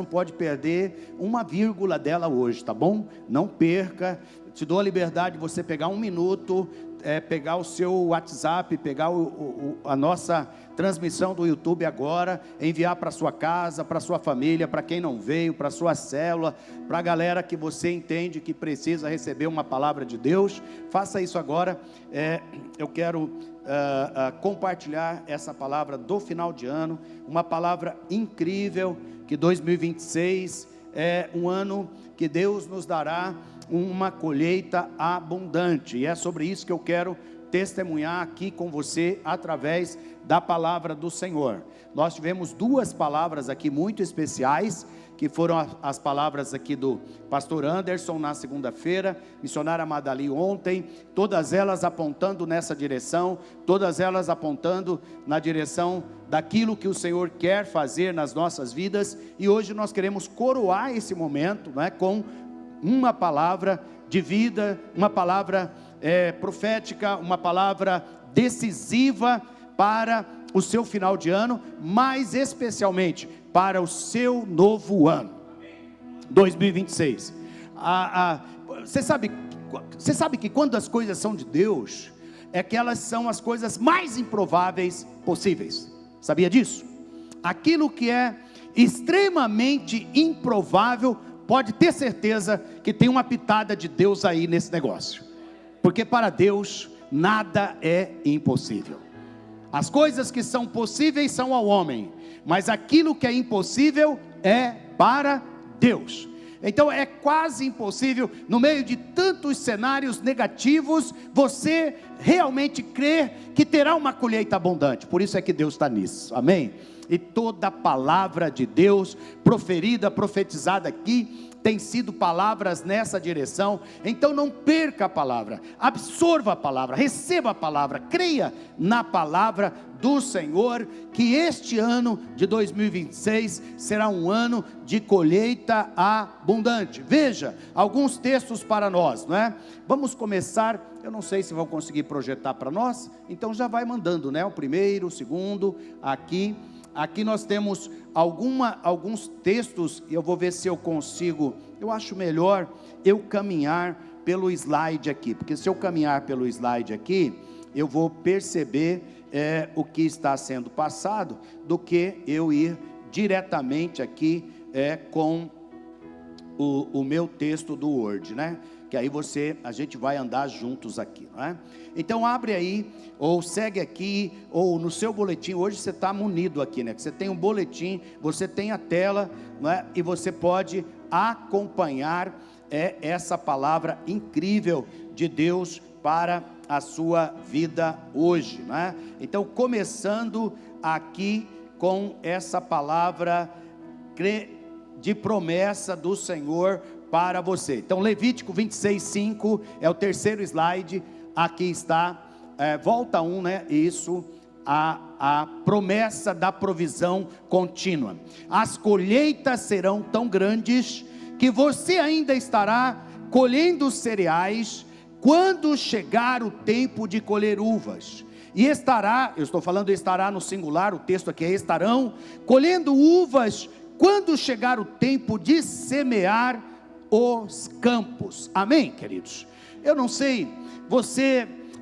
não pode perder uma vírgula dela hoje, tá bom? Não perca. Te dou a liberdade de você pegar um minuto, pegar o seu WhatsApp, pegar a nossa transmissão do YouTube agora, enviar para sua casa, para sua família, para quem não veio, para sua célula, para a galera que você entende que precisa receber uma palavra de Deus. Faça isso agora. Eu quero compartilhar essa palavra do final de ano, uma palavra incrível, que 2026 é um ano que Deus nos dará uma colheita abundante, e é sobre isso que eu quero testemunhar aqui com você, através da palavra do Senhor. Nós tivemos duas palavras aqui muito especiais, que foram as palavras aqui do pastor Anderson na segunda-feira, missionária Madali ontem, todas elas apontando nessa direção, todas elas apontando na direção daquilo que o Senhor quer fazer nas nossas vidas, e hoje nós queremos coroar esse momento, né, com uma palavra de vida, uma palavra profética, uma palavra decisiva para o seu final de ano, mas especialmente para o seu novo ano, 2026. Você sabe que quando as coisas são de Deus, é que elas são as coisas mais improváveis possíveis. Sabia disso? Aquilo que é extremamente improvável, pode ter certeza que tem uma pitada de Deus aí nesse negócio, porque para Deus nada é impossível. As coisas que são possíveis são ao homem, mas aquilo que é impossível é para Deus. Então é quase impossível, no meio de tantos cenários negativos, você realmente crer que terá uma colheita abundante. Por isso é que Deus está nisso, amém? E toda palavra de Deus proferida, profetizada aqui, tem sido palavras nessa direção. Então não perca a palavra, absorva a palavra, receba a palavra, creia na palavra do Senhor, que este ano de 2026 será um ano de colheita abundante. Veja, alguns textos para nós, não é? Vamos começar, eu não sei se vão conseguir projetar para nós, então já vai mandando, né? O primeiro, o segundo, Aqui nós temos alguns textos, e eu vou ver se eu consigo. Eu acho melhor eu caminhar pelo slide aqui, porque se eu caminhar pelo slide aqui, eu vou perceber o que está sendo passado, do que eu ir diretamente aqui com o meu texto do Word, né? Que aí a gente vai andar juntos aqui, não é? Então abre aí, ou segue aqui, ou no seu boletim. Hoje você está munido aqui, né? Você tem um boletim, você tem a tela, não é? E você pode acompanhar essa palavra incrível de Deus para a sua vida hoje, não é? Então, começando aqui com essa palavra de promessa do Senhor para você. Então Levítico 26:5 é o terceiro slide. Aqui está, volta um, né? Isso, a promessa da provisão contínua. As colheitas serão tão grandes que você ainda estará colhendo cereais quando chegar o tempo de colher uvas. E estará, eu estou falando estará no singular, o texto aqui é estarão colhendo uvas quando chegar o tempo de semear os campos. Amém, queridos? Eu não sei,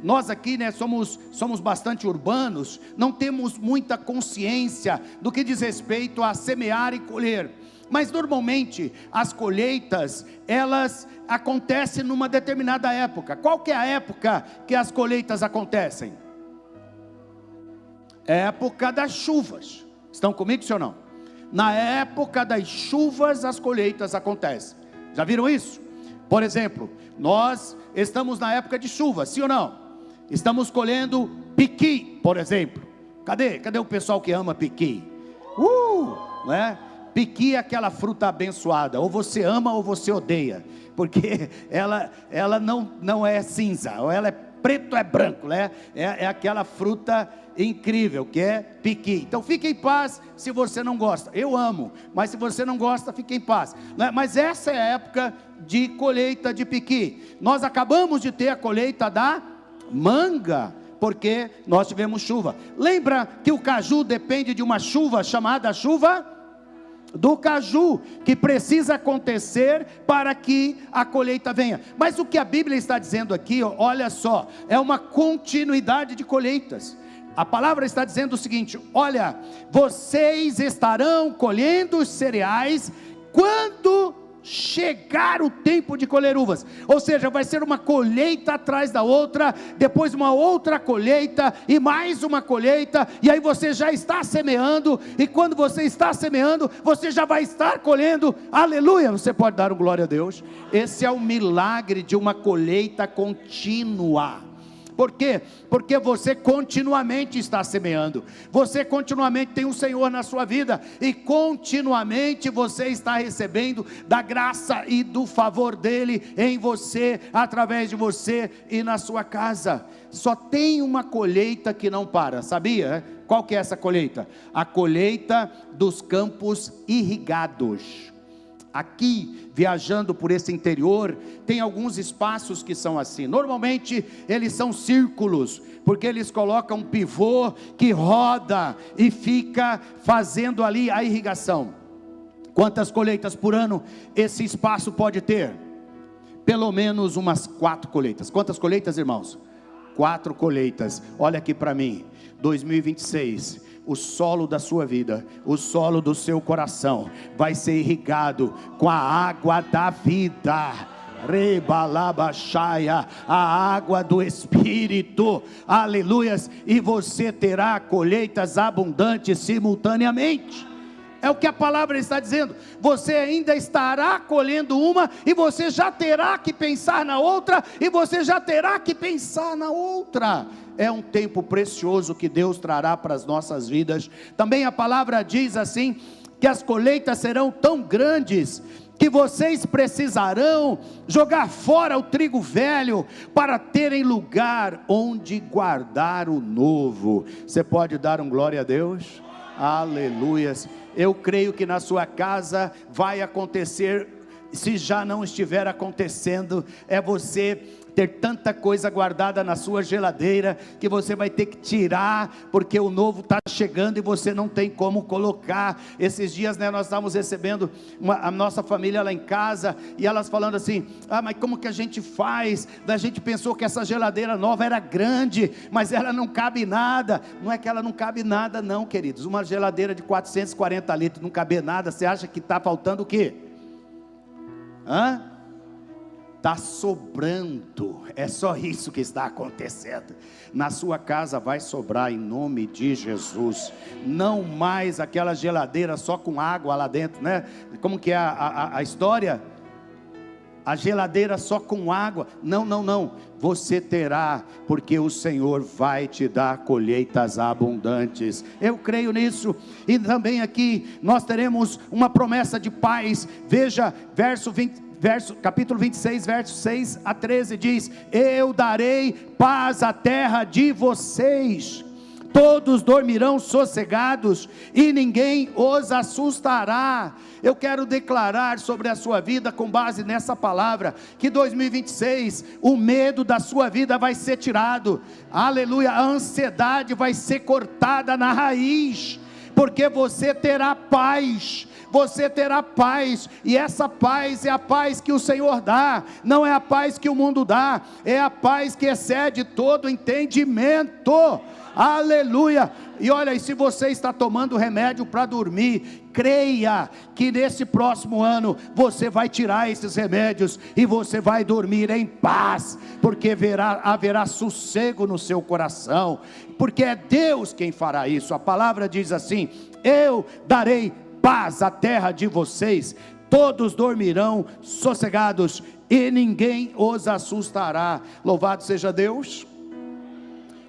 nós aqui, né, somos bastante urbanos, não temos muita consciência do que diz respeito a semear e colher, mas normalmente as colheitas, elas acontecem numa determinada época. Qual que é a época que as colheitas acontecem? Época das chuvas. Estão comigo, sim ou não? Na época das chuvas as colheitas acontecem. Já viram isso? Por exemplo, nós estamos na época de chuva, sim ou não? Estamos colhendo piqui, por exemplo. Cadê o pessoal que ama piqui? Né? Piqui é aquela fruta abençoada, ou você ama ou você odeia, porque ela não é cinza, ou ela é preto ou é branco, né? É aquela fruta incrível que é piqui. Então fique em paz se você não gosta. Eu amo, mas se você não gosta, fique em paz, né? Mas essa é a época de colheita de piqui. Nós acabamos de ter a colheita da manga, porque nós tivemos chuva. Lembra que o caju depende de uma chuva chamada chuva do caju, que precisa acontecer para que a colheita venha. Mas o que a Bíblia está dizendo aqui, olha só, é uma continuidade de colheitas. A palavra está dizendo o seguinte: olha, vocês estarão colhendo os cereais quando chegar o tempo de colher uvas. Ou seja, vai ser uma colheita atrás da outra, depois uma outra colheita, e mais uma colheita, e aí você já está semeando, e quando você está semeando, você já vai estar colhendo. Aleluia! Você pode dar um glória a Deus? Esse é o milagre de uma colheita contínua. Por quê? Porque você continuamente está semeando, você continuamente tem um Senhor na sua vida, e continuamente você está recebendo da graça e do favor dEle em você, através de você e na sua casa. Só tem uma colheita que não para, sabia? Qual que é essa colheita? A colheita dos campos irrigados. Aqui, viajando por esse interior, tem alguns espaços que são assim. Normalmente eles são círculos, porque eles colocam um pivô que roda e fica fazendo ali a irrigação. Quantas colheitas por ano esse espaço pode ter? Pelo menos umas 4 colheitas. Quantas colheitas, irmãos? 4 colheitas. Olha aqui para mim, 2026, o solo da sua vida, o solo do seu coração vai ser irrigado com a água da vida, Rebalabaxaia, a água do Espírito, aleluias, e você terá colheitas abundantes simultaneamente. É o que a palavra está dizendo. Você ainda estará colhendo uma, e você já terá que pensar na outra, e você já terá que pensar na outra. É um tempo precioso que Deus trará para as nossas vidas. Também a palavra diz assim, que as colheitas serão tão grandes, que vocês precisarão jogar fora o trigo velho, para terem lugar onde guardar o novo. Você pode dar um glória a Deus? Aleluias. Eu creio que na sua casa vai acontecer, se já não estiver acontecendo, é você ter tanta coisa guardada na sua geladeira, que você vai ter que tirar, porque o novo está chegando e você não tem como colocar. Esses dias, nós estávamos recebendo a nossa família lá em casa, e elas falando assim, mas como que a gente faz? A gente pensou que essa geladeira nova era grande, mas ela não cabe nada. Não é que ela não cabe nada não, queridos. Uma geladeira de 440 litros não cabe nada, você acha que está faltando o quê? Está sobrando. É só isso que está acontecendo. Na sua casa vai sobrar, em nome de Jesus. Não mais aquela geladeira só com água lá dentro, né? Como que é a história? A geladeira só com água. Não. Você terá, porque o Senhor vai te dar colheitas abundantes. Eu creio nisso. E também aqui nós teremos uma promessa de paz. Veja, capítulo 26, versos 6 a 13 diz: eu darei paz à terra de vocês, todos dormirão sossegados, e ninguém os assustará. Eu quero declarar sobre a sua vida, com base nessa palavra, que 2026, o medo da sua vida vai ser tirado, aleluia, a ansiedade vai ser cortada na raiz, porque você terá paz. Você terá paz, e essa paz é a paz que o Senhor dá, não é a paz que o mundo dá, é a paz que excede todo entendimento, aleluia. E olha, e se você está tomando remédio para dormir, creia que nesse próximo ano, você vai tirar esses remédios, e você vai dormir em paz, porque haverá sossego no seu coração, porque é Deus quem fará isso. A palavra diz assim: eu darei paz à terra de vocês, todos dormirão sossegados, e ninguém os assustará. Louvado seja Deus.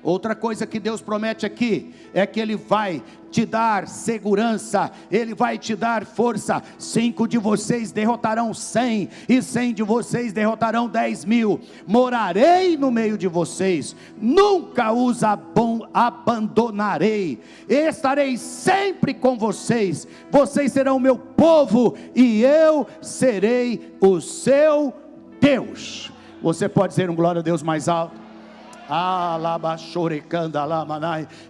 Outra coisa que Deus promete aqui, é que Ele vai te dar segurança, Ele vai te dar força. 5 de vocês derrotarão 100, e 100 de vocês derrotarão 10.000, morarei no meio de vocês, nunca os abandonarei, estarei sempre com vocês, vocês serão meu povo, e eu serei o seu Deus. Você pode dizer um glória a Deus mais alto?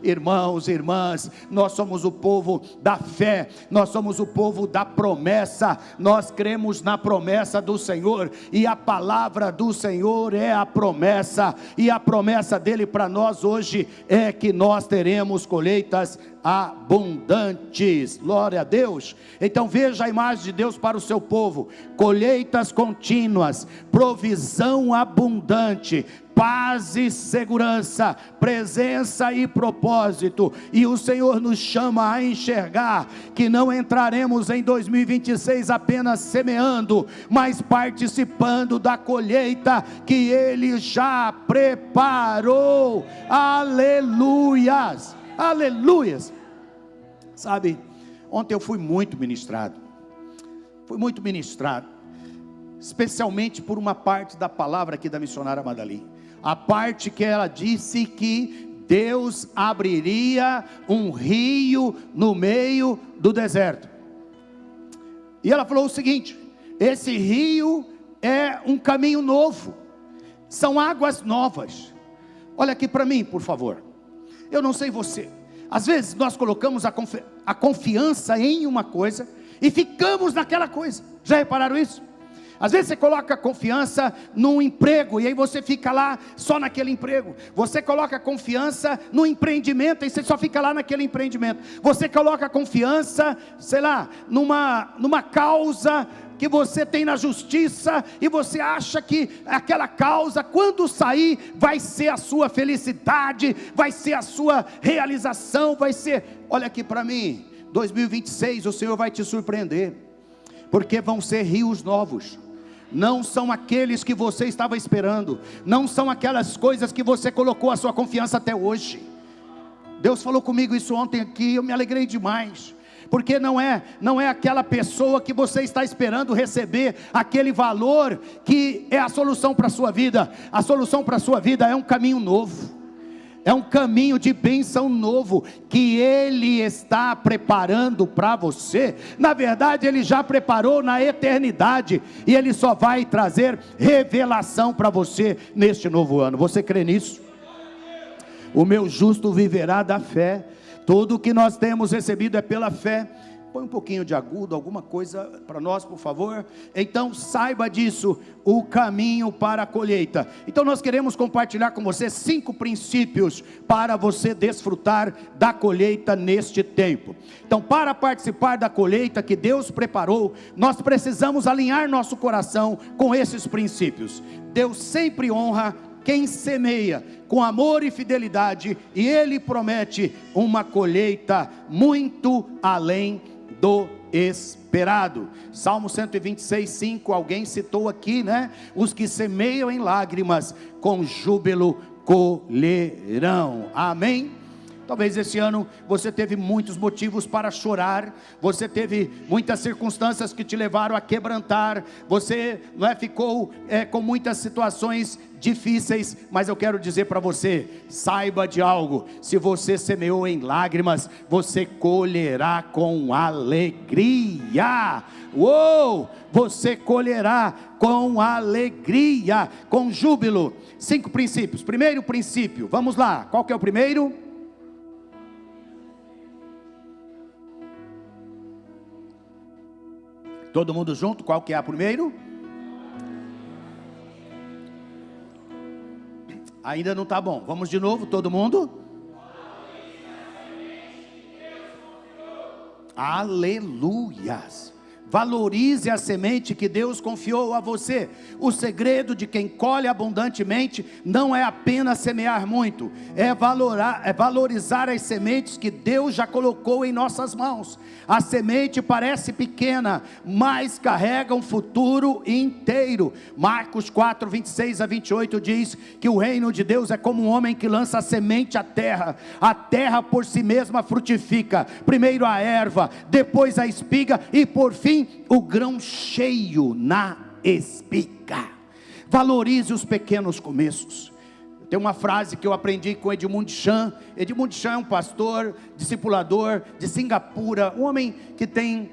Irmãos e irmãs, nós somos o povo da fé, nós somos o povo da promessa, nós cremos na promessa do Senhor, e a palavra do Senhor é a promessa, e a promessa dele para nós hoje é que nós teremos colheitas abundantes. Glória a Deus. Então veja a imagem de Deus para o seu povo: colheitas contínuas, provisão abundante, paz e segurança, presença e propósito. E o Senhor nos chama a enxergar que não entraremos em 2026 apenas semeando, mas participando da colheita que Ele já preparou. Aleluias, aleluias. Sabe, ontem eu fui muito ministrado, especialmente por uma parte da palavra aqui da missionária Madali, a parte que ela disse que Deus abriria um rio no meio do deserto. E ela falou o seguinte: esse rio é um caminho novo, são águas novas. Olha aqui para mim, por favor. Eu não sei você, às vezes nós colocamos a confiança em uma coisa e ficamos naquela coisa. Já repararam isso? Às vezes você coloca confiança num emprego e aí você fica lá só naquele emprego. Você coloca confiança no empreendimento e você só fica lá naquele empreendimento. Você coloca confiança, sei lá, numa causa que você tem na justiça, e você acha que aquela causa, quando sair, vai ser a sua felicidade, vai ser a sua realização, vai ser... Olha aqui para mim, 2026 o Senhor vai te surpreender, porque vão ser rios novos. Não são aqueles que você estava esperando, não são aquelas coisas que você colocou a sua confiança até hoje. Deus falou comigo isso ontem aqui, eu me alegrei demais, porque não é aquela pessoa que você está esperando receber aquele valor que é a solução para a sua vida. A solução para a sua vida é um caminho novo, é um caminho de bênção novo, que Ele está preparando para você. Na verdade Ele já preparou na eternidade, e Ele só vai trazer revelação para você neste novo ano. Você crê nisso? O meu justo viverá da fé. Tudo o que nós temos recebido é pela fé. Põe um pouquinho de agudo, alguma coisa para nós, por favor. Então saiba disso, o caminho para a colheita. Então nós queremos compartilhar com você 5 princípios para você desfrutar da colheita neste tempo. Então, para participar da colheita que Deus preparou, nós precisamos alinhar nosso coração com esses princípios. Deus sempre honra quem semeia com amor e fidelidade, e Ele promete uma colheita muito além do esperado. Salmo 126, 5, alguém citou aqui, né? Os que semeiam em lágrimas, com júbilo colherão. Amém? Talvez esse ano você teve muitos motivos para chorar, você teve muitas circunstâncias que te levaram a quebrantar, você ficou com muitas situações difíceis, mas eu quero dizer para você, saiba de algo: se você semeou em lágrimas, você colherá com alegria. Uou! Você colherá com alegria, com júbilo. 5 princípios. Primeiro princípio, vamos lá, qual que é o primeiro? Todo mundo junto, qual que é o primeiro? Ainda não está bom, vamos de novo, todo mundo? Aleluias! Valorize a semente que Deus confiou a você. O segredo de quem colhe abundantemente não é apenas semear muito, é valorizar as sementes que Deus já colocou em nossas mãos. A semente parece pequena, mas carrega um futuro inteiro. Marcos 4, 26 a 28 diz que o reino de Deus é como um homem que lança a semente à terra. A terra por si mesma frutifica, primeiro a erva, depois a espiga e por fim o grão cheio na espiga. Valorize os pequenos começos. Tem uma frase que eu aprendi com Edmund Chan. Edmund Chan é um pastor, discipulador de Singapura, um homem que tem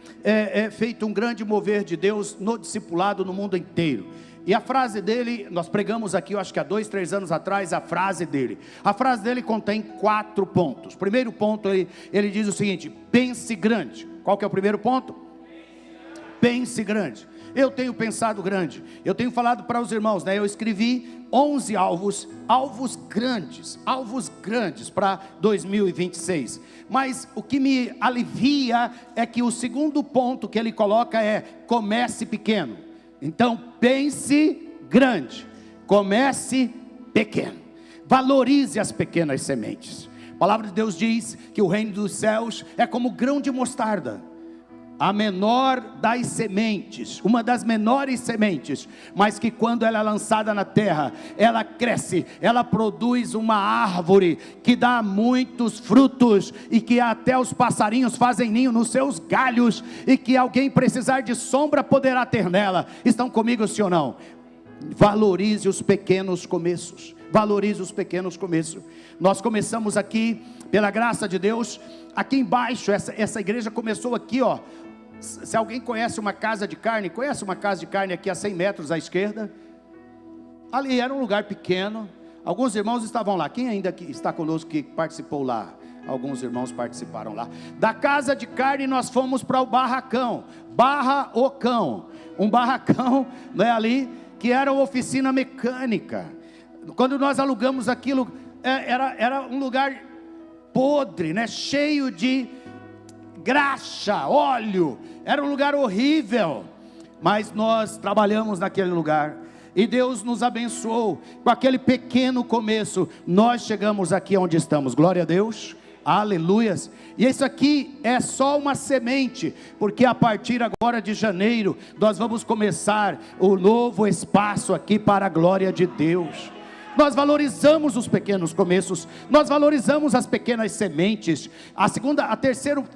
feito um grande mover de Deus no discipulado no mundo inteiro. E a frase dele, nós pregamos aqui, eu acho que há 2, 3 anos atrás, a frase dele contém 4 pontos. Primeiro ponto, ele diz o seguinte: pense grande. Qual que é o primeiro ponto? Pense grande. Eu tenho pensado grande, eu tenho falado para os irmãos, né? Eu escrevi 11 alvos grandes para 2026, mas o que me alivia é que o segundo ponto que ele coloca é: comece pequeno. Então pense grande, comece pequeno, valorize as pequenas sementes. A palavra de Deus diz que o reino dos céus é como grão de mostarda, a menor das sementes, uma das menores sementes, mas que quando ela é lançada na terra, ela cresce, ela produz uma árvore que dá muitos frutos, e que até os passarinhos fazem ninho nos seus galhos, e que alguém precisar de sombra poderá ter nela. Estão comigo, sim ou não? Valorize os pequenos começos. Valorize os pequenos começos. Nós começamos aqui, pela graça de Deus, aqui embaixo, essa igreja começou aqui, ó. Se alguém conhece uma casa de carne, aqui a 100 metros à esquerda? Ali era um lugar pequeno, alguns irmãos estavam lá. Quem ainda está conosco que participou lá? Alguns irmãos participaram lá. Da casa de carne nós fomos para o barracão, Barra Ocão, um barracão, né, ali, que era uma oficina mecânica. Quando nós alugamos aquilo, era um lugar podre, né, cheio de graxa, óleo, era um lugar horrível, mas nós trabalhamos naquele lugar, e Deus nos abençoou, com aquele pequeno começo, nós chegamos aqui onde estamos, glória a Deus, aleluias. E isso aqui é só uma semente, porque a partir agora de janeiro, nós vamos começar o novo espaço aqui para a glória de Deus. Nós valorizamos os pequenos começos, nós valorizamos as pequenas sementes.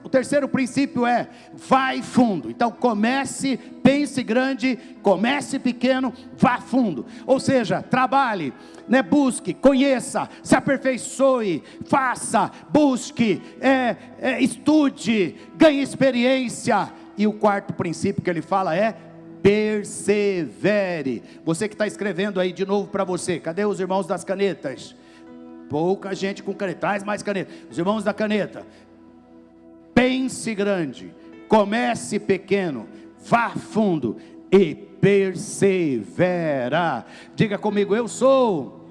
O terceiro princípio é: vai fundo. Então comece, pense grande, comece pequeno, vá fundo. Ou seja, trabalhe, né? Busque, conheça, se aperfeiçoe, faça, busque, estude, ganhe experiência. E o quarto princípio que ele fala é: persevere. Você que está escrevendo aí, de novo para você, cadê os irmãos das canetas? Pouca gente com caneta, traz mais caneta. Os irmãos da caneta: pense grande, comece pequeno, vá fundo e persevera. Diga comigo: eu sou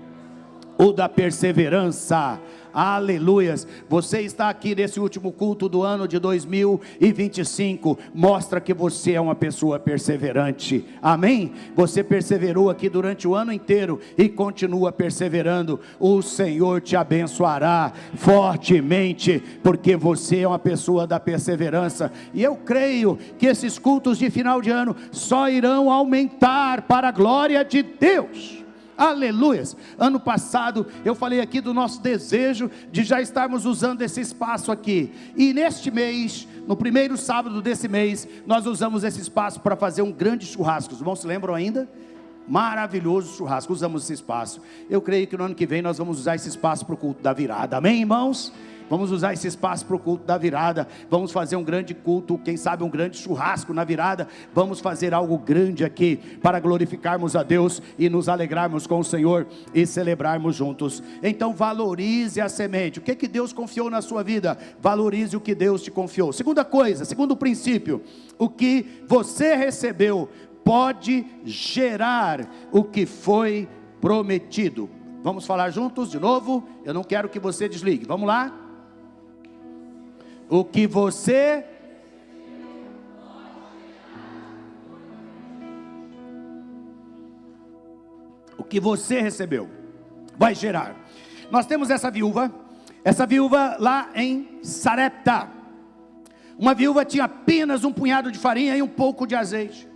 o da perseverança. Aleluias. Você está aqui nesse último culto do ano de 2025, mostra que você é uma pessoa perseverante, amém? Você perseverou aqui durante o ano inteiro e continua perseverando. O Senhor te abençoará fortemente, porque você é uma pessoa da perseverança, e eu creio que esses cultos de final de ano só irão aumentar para a glória de Deus. Aleluias. Ano passado eu falei aqui do nosso desejo de já estarmos usando esse espaço aqui, e neste mês, no primeiro sábado desse mês, nós usamos esse espaço para fazer um grande churrasco. Os irmãos se lembram ainda? Maravilhoso churrasco, usamos esse espaço. Eu creio que no ano que vem nós vamos usar esse espaço para o culto da virada, amém, irmãos? Vamos usar esse espaço para o culto da virada. Vamos fazer um grande culto, quem sabe um grande churrasco na virada. Vamos fazer algo grande aqui, para glorificarmos a Deus e nos alegrarmos com o Senhor e celebrarmos juntos. Então valorize a semente. O que Deus confiou na sua vida? Valorize o que Deus te confiou. Segunda coisa, segundo princípio: o que você recebeu pode gerar o que foi prometido. Vamos falar juntos de novo? Eu não quero que você desligue. Vamos lá? O que você recebeu vai gerar. Nós temos essa viúva lá em Sarepta. Uma viúva tinha apenas um punhado de farinha e um pouco de azeite.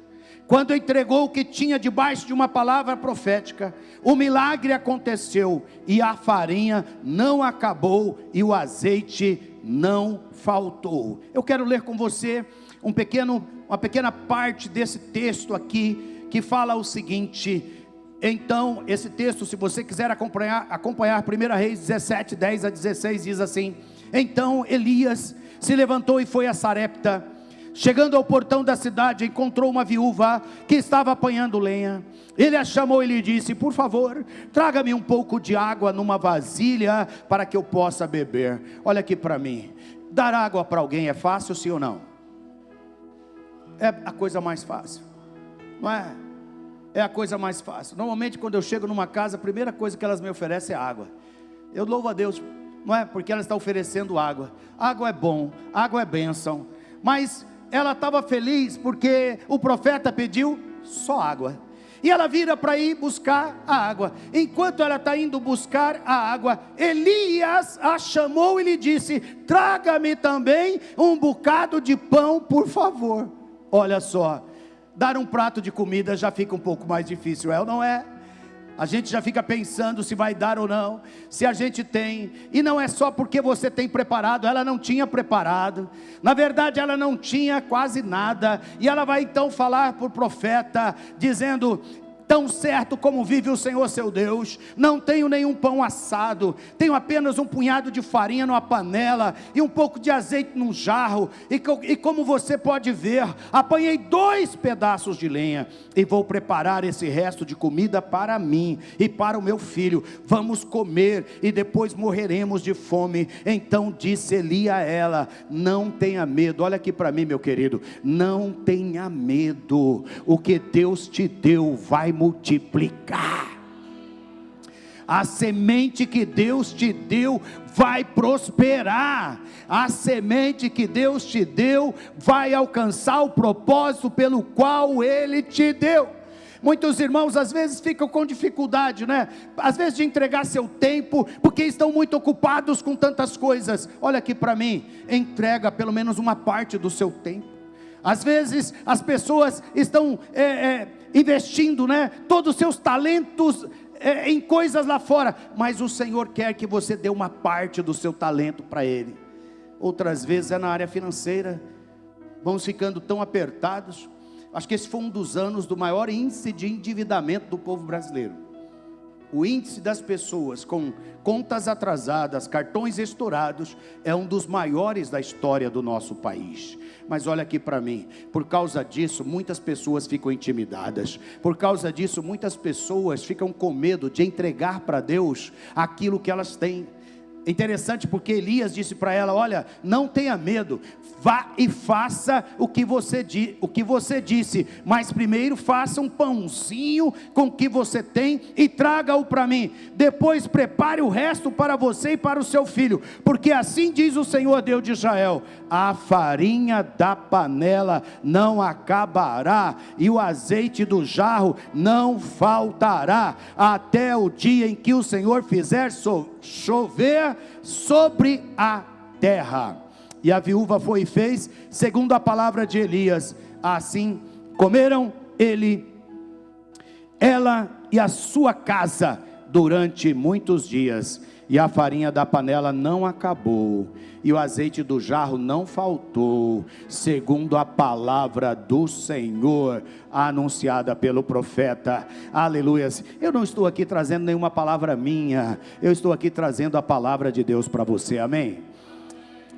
Quando entregou o que tinha debaixo de uma palavra profética, o milagre aconteceu, e a farinha não acabou e o azeite não faltou. Eu quero ler com você uma pequena parte desse texto aqui, que fala o seguinte: Então, esse texto, se você quiser acompanhar 1 Reis 17, 10 a 16, diz assim: então Elias se levantou e foi a Sarepta. Chegando ao portão da cidade, encontrou uma viúva que estava apanhando lenha. Ele a chamou e lhe disse: por favor, traga-me um pouco de água numa vasilha, para que eu possa beber. Olha aqui para mim, dar água para alguém é fácil, sim ou não? É a coisa mais fácil, não é? É a coisa mais fácil. Normalmente quando eu chego numa casa, a primeira coisa que elas me oferecem é água. Eu louvo a Deus, não é? Porque ela está oferecendo água. Água é bom, água é bênção. Mas ela estava feliz porque o profeta pediu só água. E ela vira para ir buscar a água. Enquanto ela está indo buscar a água, Elias a chamou e lhe disse: traga-me também um bocado de pão, por favor. Olha só, dar um prato de comida já fica um pouco mais difícil, é ou não é? A gente já fica pensando se vai dar ou não, se a gente tem, e não é só porque você tem preparado, ela não tinha preparado, na verdade ela não tinha quase nada, e ela vai então falar para o profeta, dizendo: tão certo como vive o Senhor seu Deus, não tenho nenhum pão assado, tenho apenas um punhado de farinha numa panela, e um pouco de azeite num jarro, e como você pode ver, apanhei 2 pedaços de lenha, e vou preparar esse resto de comida para mim, e para o meu filho, vamos comer, e depois morreremos de fome. Então disse Eli a ela: não tenha medo. Olha aqui para mim, meu querido, não tenha medo, o que Deus te deu vai multiplicar. A semente que Deus te deu vai prosperar. A semente que Deus te deu vai alcançar o propósito pelo qual Ele te deu. Muitos irmãos às vezes ficam com dificuldade, né? Às vezes de entregar seu tempo, porque estão muito ocupados com tantas coisas. Olha aqui para mim, entrega pelo menos uma parte do seu tempo. Às vezes as pessoas estão investindo, né, todos os seus talentos em coisas lá fora, mas o Senhor quer que você dê uma parte do seu talento para Ele. Outras vezes é na área financeira, vamos ficando tão apertados. Acho que esse foi um dos anos do maior índice de endividamento do povo brasileiro. O índice das pessoas com contas atrasadas, cartões estourados, é um dos maiores da história do nosso país. Mas olha aqui para mim, por causa disso muitas pessoas ficam intimidadas, por causa disso muitas pessoas ficam com medo de entregar para Deus aquilo que elas têm. Interessante porque Elias disse para ela: olha, não tenha medo, vá e faça o que você disse, mas primeiro faça um pãozinho com o que você tem e traga-o para mim, depois prepare o resto para você e para o seu filho, porque assim diz o Senhor Deus de Israel: a farinha da panela não acabará, e o azeite do jarro não faltará, até o dia em que o Senhor fizer chover sobre a terra. E a viúva foi e fez segundo a palavra de Elias. Assim comeram ela e a sua casa durante muitos dias, e a farinha da panela não acabou, e o azeite do jarro não faltou, segundo a palavra do Senhor anunciada pelo profeta. Aleluia. Eu não estou aqui trazendo nenhuma palavra minha, eu estou aqui trazendo a palavra de Deus para você, amém?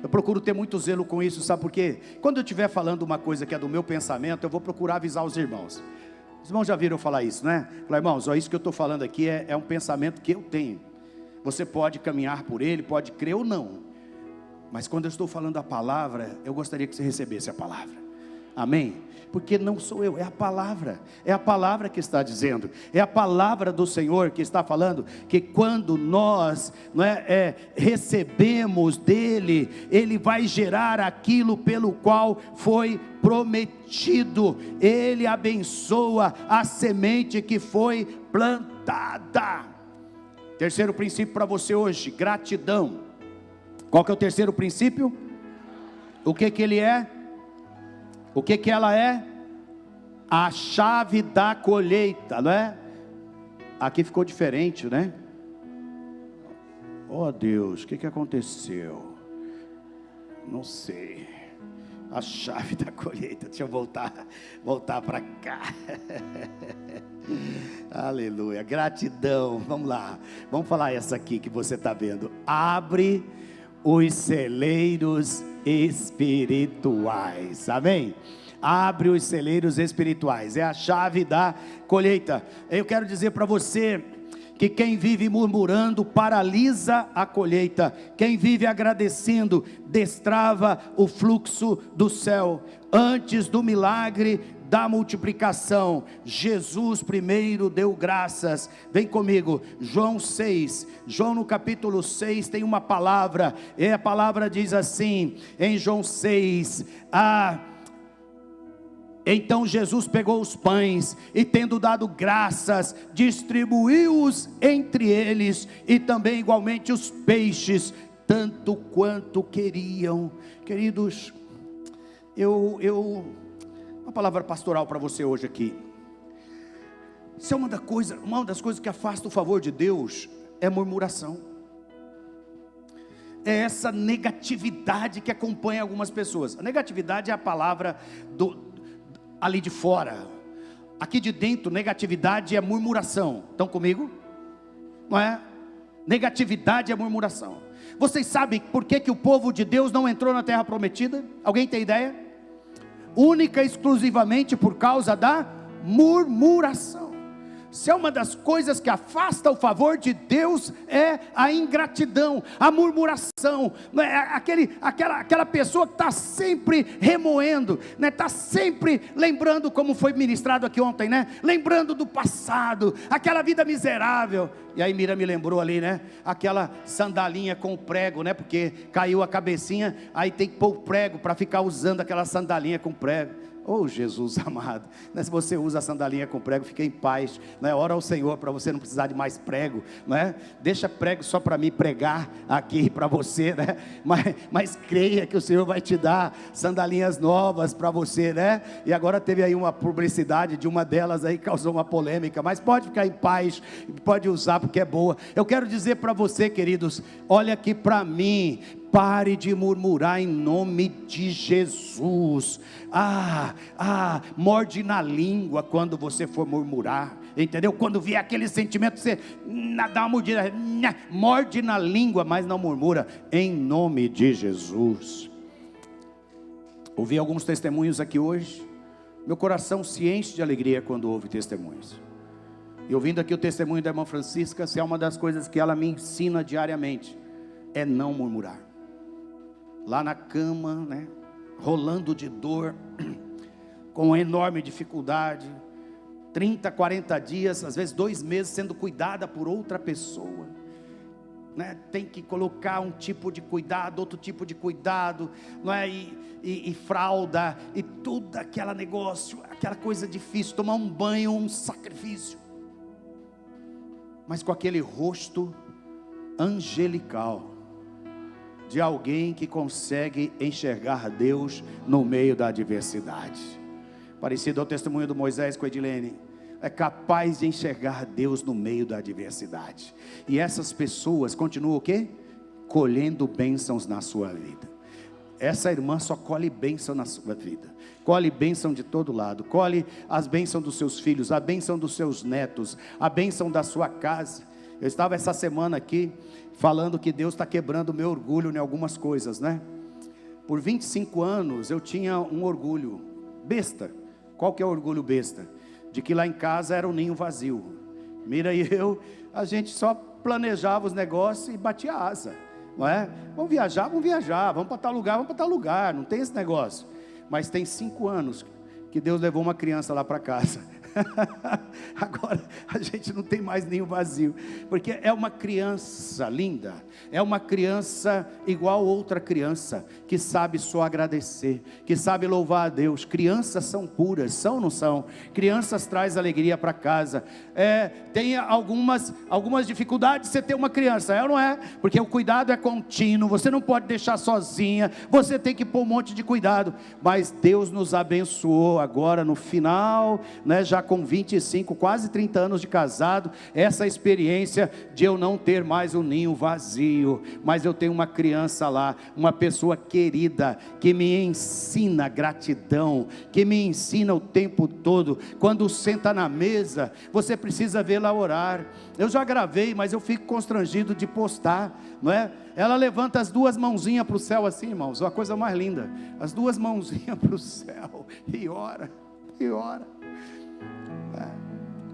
Eu procuro ter muito zelo com isso, sabe por quê? Quando eu estiver falando uma coisa que é do meu pensamento, eu vou procurar avisar os irmãos. Os irmãos já viram falar isso, né? Falar: irmãos, ó, isso que eu estou falando aqui é um pensamento que eu tenho. Você pode caminhar por ele, pode crer ou não, mas quando eu estou falando a palavra, eu gostaria que você recebesse a palavra, amém? Porque não sou eu, é a palavra que está dizendo, é a palavra do Senhor que está falando, que quando nós recebemos dele, ele vai gerar aquilo pelo qual foi prometido, ele abençoa a semente que foi plantada. Terceiro princípio para você hoje: gratidão. Qual que é o terceiro princípio? O que ele é? O que ela é? A chave da colheita, não é? Aqui ficou diferente, né? Oh Deus, o que aconteceu? Não sei. A chave da colheita. Deixa eu voltar para cá. Aleluia, gratidão. Vamos lá, vamos falar essa aqui que você está vendo. Abre os celeiros espirituais, amém? Abre os celeiros espirituais, é a chave da colheita. Eu quero dizer para você que quem vive murmurando paralisa a colheita, quem vive agradecendo destrava o fluxo do céu. Antes do milagre da multiplicação, Jesus primeiro deu graças. Vem comigo, João 6, João no capítulo 6 tem uma palavra, e a palavra diz assim, em João 6, então Jesus pegou os pães e tendo dado graças, distribuiu-os entre eles, e também igualmente os peixes, tanto quanto queriam. Queridos, uma palavra pastoral para você hoje aqui. Isso é uma das coisas que afasta o favor de Deus, é murmuração. É essa negatividade que acompanha algumas pessoas. A negatividade é a palavra ali de fora. Aqui de dentro, negatividade é murmuração. Estão comigo? Não é? Negatividade é murmuração. Vocês sabem por que o povo de Deus não entrou na terra prometida? Alguém tem ideia? Única e exclusivamente por causa da murmuração. Se é uma das coisas que afasta o favor de Deus, é a ingratidão, a murmuração, aquela pessoa que está sempre remoendo, está sempre lembrando, como foi ministrado aqui ontem, lembrando do passado, aquela vida miserável. E aí Mira me lembrou ali, aquela sandalinha com o prego, porque caiu a cabecinha, aí tem que pôr o prego para ficar usando aquela sandalinha com prego. Oh Jesus amado, se você usa a sandalinha com prego, fica em paz, ora ao Senhor para você não precisar de mais prego, deixa prego só para mim pregar aqui para você, mas creia que o Senhor vai te dar sandalinhas novas para você, e agora teve aí uma publicidade de uma delas aí, causou uma polêmica, mas pode ficar em paz, pode usar porque é boa. Eu quero dizer para você, queridos, olha aqui para mim, pare de murmurar em nome de Jesus. Morde na língua quando você for murmurar, entendeu? Quando vier aquele sentimento, você dá uma mordida, morde na língua, mas não murmura, em nome de Jesus. Ouvi alguns testemunhos aqui hoje, meu coração se enche de alegria quando ouve testemunhos. E ouvindo aqui o testemunho da irmã Francisca, se é uma das coisas que ela me ensina diariamente, é não murmurar. Lá na cama, rolando de dor, com enorme dificuldade, 30, 40 dias, às vezes 2 meses, sendo cuidada por outra pessoa, tem que colocar um tipo de cuidado, outro tipo de cuidado, e fralda, e tudo aquele negócio, aquela coisa difícil, tomar um banho, um sacrifício, mas com aquele rosto angelical, de alguém que consegue enxergar Deus no meio da adversidade, parecido ao testemunho do Moisés com Edilene, é capaz de enxergar Deus no meio da adversidade, e essas pessoas continuam o quê? Colhendo bênçãos na sua vida. Essa irmã só colhe bênção na sua vida, colhe bênção de todo lado, colhe as bênçãos dos seus filhos, a bênção dos seus netos, a bênção da sua casa. Eu estava essa semana aqui, falando que Deus está quebrando o meu orgulho em algumas coisas, Por 25 anos eu tinha um orgulho besta. Qual que é o orgulho besta? De que lá em casa era um ninho vazio. Mira e eu, a gente só planejava os negócios e batia asa, Vamos viajar, vamos para tal lugar, não tem esse negócio. Mas tem 5 anos que Deus levou uma criança lá para casa. Agora a gente não tem mais ninho vazio, porque é uma criança linda, é uma criança igual outra criança, que sabe só agradecer, que sabe louvar a Deus. Crianças são puras, são ou não são? Crianças traz alegria para casa. Tem algumas dificuldades você ter uma criança, é ou não é? Porque o cuidado é contínuo, você não pode deixar sozinha, você tem que pôr um monte de cuidado, mas Deus nos abençoou agora no final, já com 25, quase 30 anos de casado, essa experiência de eu não ter mais um ninho vazio, mas eu tenho uma criança lá, uma pessoa querida, que me ensina gratidão, que me ensina o tempo todo. Quando senta na mesa, você precisa vê-la orar. Eu já gravei, mas eu fico constrangido de postar, não é? Ela levanta as duas mãozinhas para o céu assim, irmãos, uma coisa mais linda, as duas mãozinhas para o céu, e ora, e ora.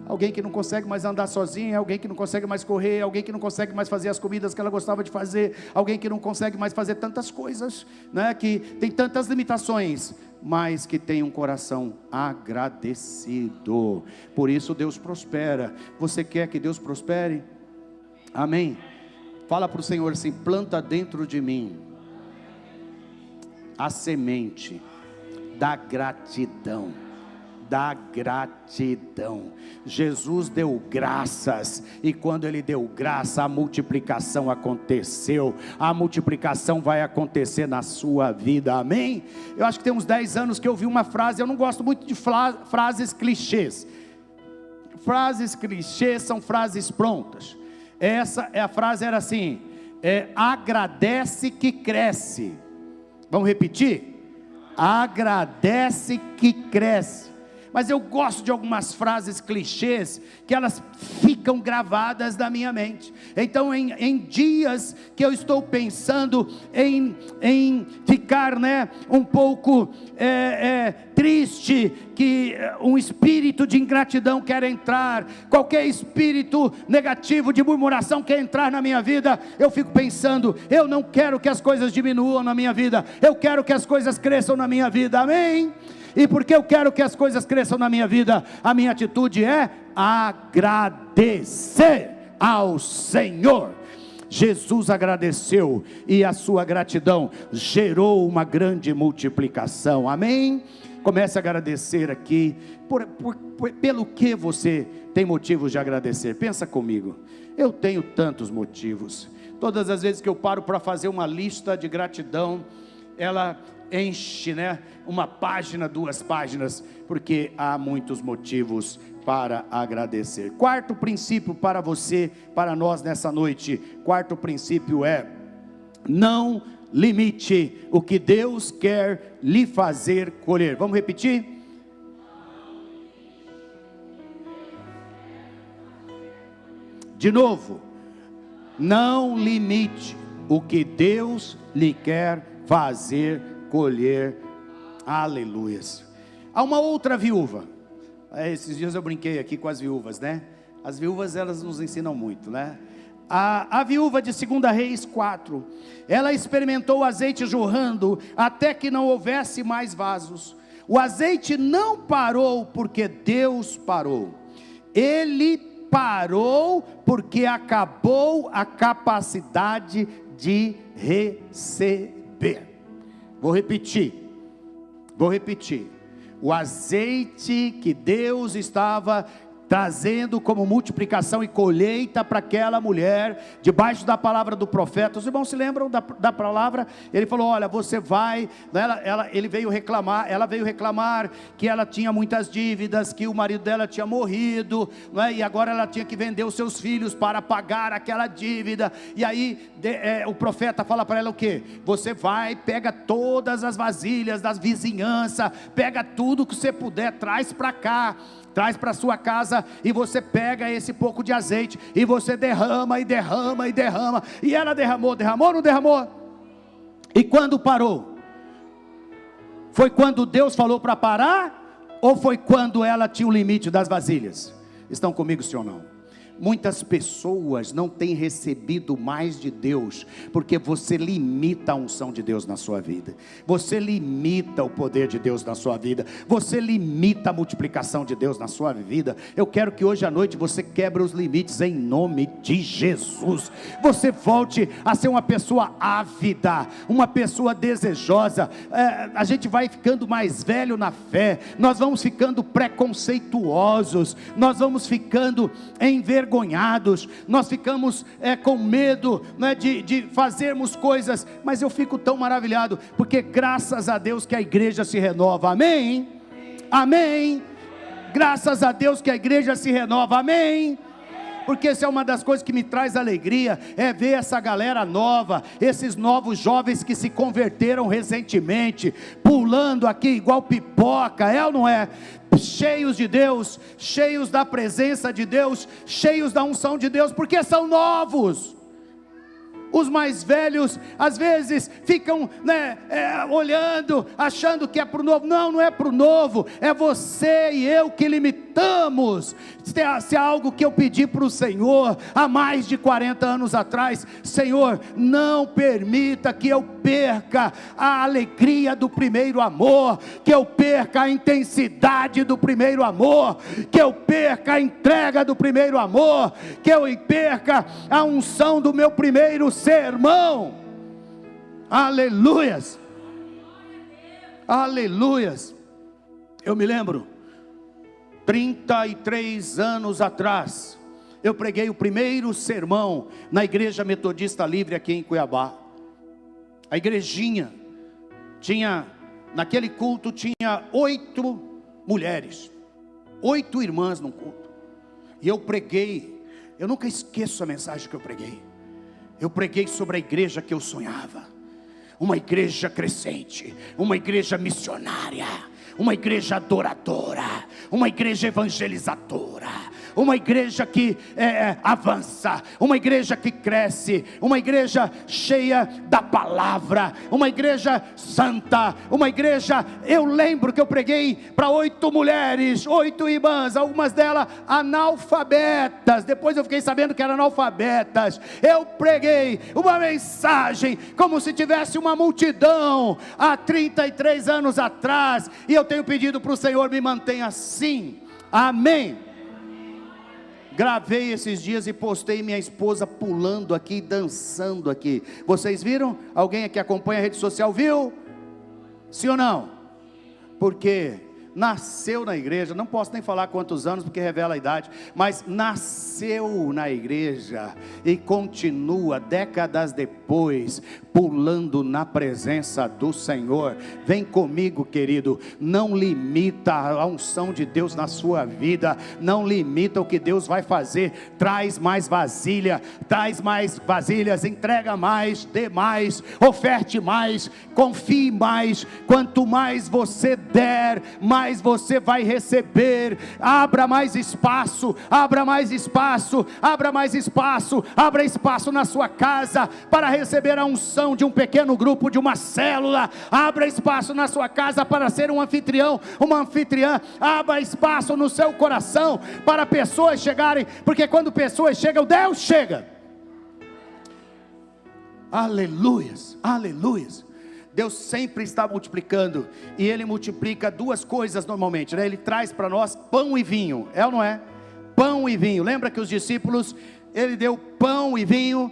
Alguém que não consegue mais andar sozinha, alguém que não consegue mais correr, alguém que não consegue mais fazer as comidas que ela gostava de fazer, alguém que não consegue mais fazer tantas coisas, né? Que tem tantas limitações, mas que tem um coração agradecido. Por isso Deus prospera. Você quer que Deus prospere? Amém? Fala para o Senhor assim: planta dentro de mim a semente da gratidão. Da gratidão. Jesus deu graças, e quando Ele deu graça, a multiplicação aconteceu. A multiplicação vai acontecer na sua vida, amém? Eu acho que tem uns 10 anos que eu ouvi uma frase. Eu não gosto muito de frases clichês. Frases clichês são frases prontas. A frase era assim: agradece que cresce. Vamos repetir? Agradece que cresce. Mas eu gosto de algumas frases clichês, que elas ficam gravadas na minha mente. Então em dias que eu estou pensando em ficar, né, um pouco triste, que um espírito de ingratidão quer entrar, qualquer espírito negativo de murmuração quer entrar na minha vida, eu fico pensando: eu não quero que as coisas diminuam na minha vida, eu quero que as coisas cresçam na minha vida, amém? E porque eu quero que as coisas cresçam na minha vida, a minha atitude é agradecer ao Senhor. Jesus agradeceu, e a sua gratidão gerou uma grande multiplicação, amém? Comece a agradecer aqui, pelo que você tem motivos de agradecer. Pensa comigo: eu tenho tantos motivos. Todas as vezes que eu paro para fazer uma lista de gratidão, ela enche, né, uma página, 2 páginas, porque há muitos motivos para agradecer. Quarto princípio para você, para nós nessa noite. Quarto princípio é: não limite o que Deus quer lhe fazer colher. Vamos repetir? De novo: não limite o que Deus lhe quer fazer colher. Aleluias. Há uma outra viúva. Esses dias eu brinquei aqui com as viúvas, né? As viúvas, elas nos ensinam muito, né? A viúva de 2 Reis 4, ela experimentou o azeite jorrando até que não houvesse mais vasos. O azeite não parou porque Deus parou. Ele parou porque acabou a capacidade de receber. Vou repetir. O azeite que Deus estava trazendo como multiplicação e colheita para aquela mulher, debaixo da palavra do profeta. Os irmãos se lembram da palavra? Ele falou: olha, você vai, ela veio reclamar que ela tinha muitas dívidas, que o marido dela tinha morrido, né, e agora ela tinha que vender os seus filhos para pagar aquela dívida. E aí o profeta fala para ela o quê? Você vai, pega todas as vasilhas das vizinhanças, pega tudo que você puder, traz para cá, traz para sua casa, e você pega esse pouco de azeite, e você derrama, e derrama, e derrama. E ela derramou ou não derramou? E quando parou? Foi quando Deus falou para parar? Ou foi quando ela tinha o limite das vasilhas? Estão comigo, sim ou não? Muitas pessoas não têm recebido mais de Deus, porque você limita a unção de Deus na sua vida, você limita o poder de Deus na sua vida, você limita a multiplicação de Deus na sua vida. Eu quero que hoje à noite você quebre os limites em nome de Jesus. Você volte a ser uma pessoa ávida, uma pessoa desejosa. A gente vai ficando mais velho na fé, nós vamos ficando preconceituosos, nós vamos ficando envergonhados, nós ficamos com medo, né, de fazermos coisas. Mas eu fico tão maravilhado, porque graças a Deus que a igreja se renova, amém? Amém? Graças a Deus que a igreja se renova, amém? Porque essa é uma das coisas que me traz alegria, é ver essa galera nova, esses novos jovens que se converteram recentemente, pulando aqui igual pipoca, é ou não é? Cheios de Deus, cheios da presença de Deus, cheios da unção de Deus, porque são novos. Os mais velhos, às vezes, ficam olhando, achando que é para o novo. Não, não é para o novo, é você e eu que limitamos. Se há algo que eu pedi para o Senhor, há mais de 40 anos atrás: Senhor, não permita que eu perca a alegria do primeiro amor, que eu perca a intensidade do primeiro amor, que eu perca a entrega do primeiro amor, que eu perca a unção do meu primeiro sermão. Aleluias, aleluias. Eu me lembro, 33 anos atrás, eu preguei o primeiro sermão na Igreja Metodista Livre aqui em Cuiabá. A igrejinha tinha, naquele culto tinha 8 mulheres, 8 irmãs no culto. E eu preguei, eu nunca esqueço a mensagem que eu preguei. Eu preguei sobre a igreja que eu sonhava, uma igreja crescente, uma igreja missionária, uma igreja adoradora, uma igreja evangelizadora, uma igreja que avança, uma igreja que cresce, uma igreja cheia da palavra, uma igreja santa, uma igreja. Eu lembro que eu preguei para 8 mulheres, 8 irmãs, algumas delas analfabetas, depois eu fiquei sabendo que eram analfabetas. Eu preguei uma mensagem como se tivesse uma multidão há 33 anos atrás, e eu tenho pedido para o Senhor: me mantenha assim, amém. Gravei esses dias e postei minha esposa pulando aqui, dançando aqui. Vocês viram? Alguém aqui acompanha a rede social, viu? Sim ou não? Porque nasceu na igreja, não posso nem falar quantos anos porque revela a idade, mas nasceu na igreja e continua décadas depois pulando na presença do Senhor. Vem comigo, querido, não limita a unção de Deus na sua vida, não limita o que Deus vai fazer. Traz mais vasilha, traz mais vasilhas, entrega mais, dê mais, oferte mais, confie mais. Quanto mais você der, mais você vai receber. Abra mais espaço, abra mais espaço, abra mais espaço, abra espaço na sua casa para receber a unção de um pequeno grupo, de uma célula. Abra espaço na sua casa para ser um anfitrião, uma anfitriã. Abra espaço no seu coração para pessoas chegarem, porque quando pessoas chegam, Deus chega. Aleluias, aleluias. Deus sempre está multiplicando, e Ele multiplica 2 coisas normalmente, né? Ele traz para nós pão e vinho, é ou não é? Pão e vinho. Lembra que os discípulos, Ele deu pão e vinho.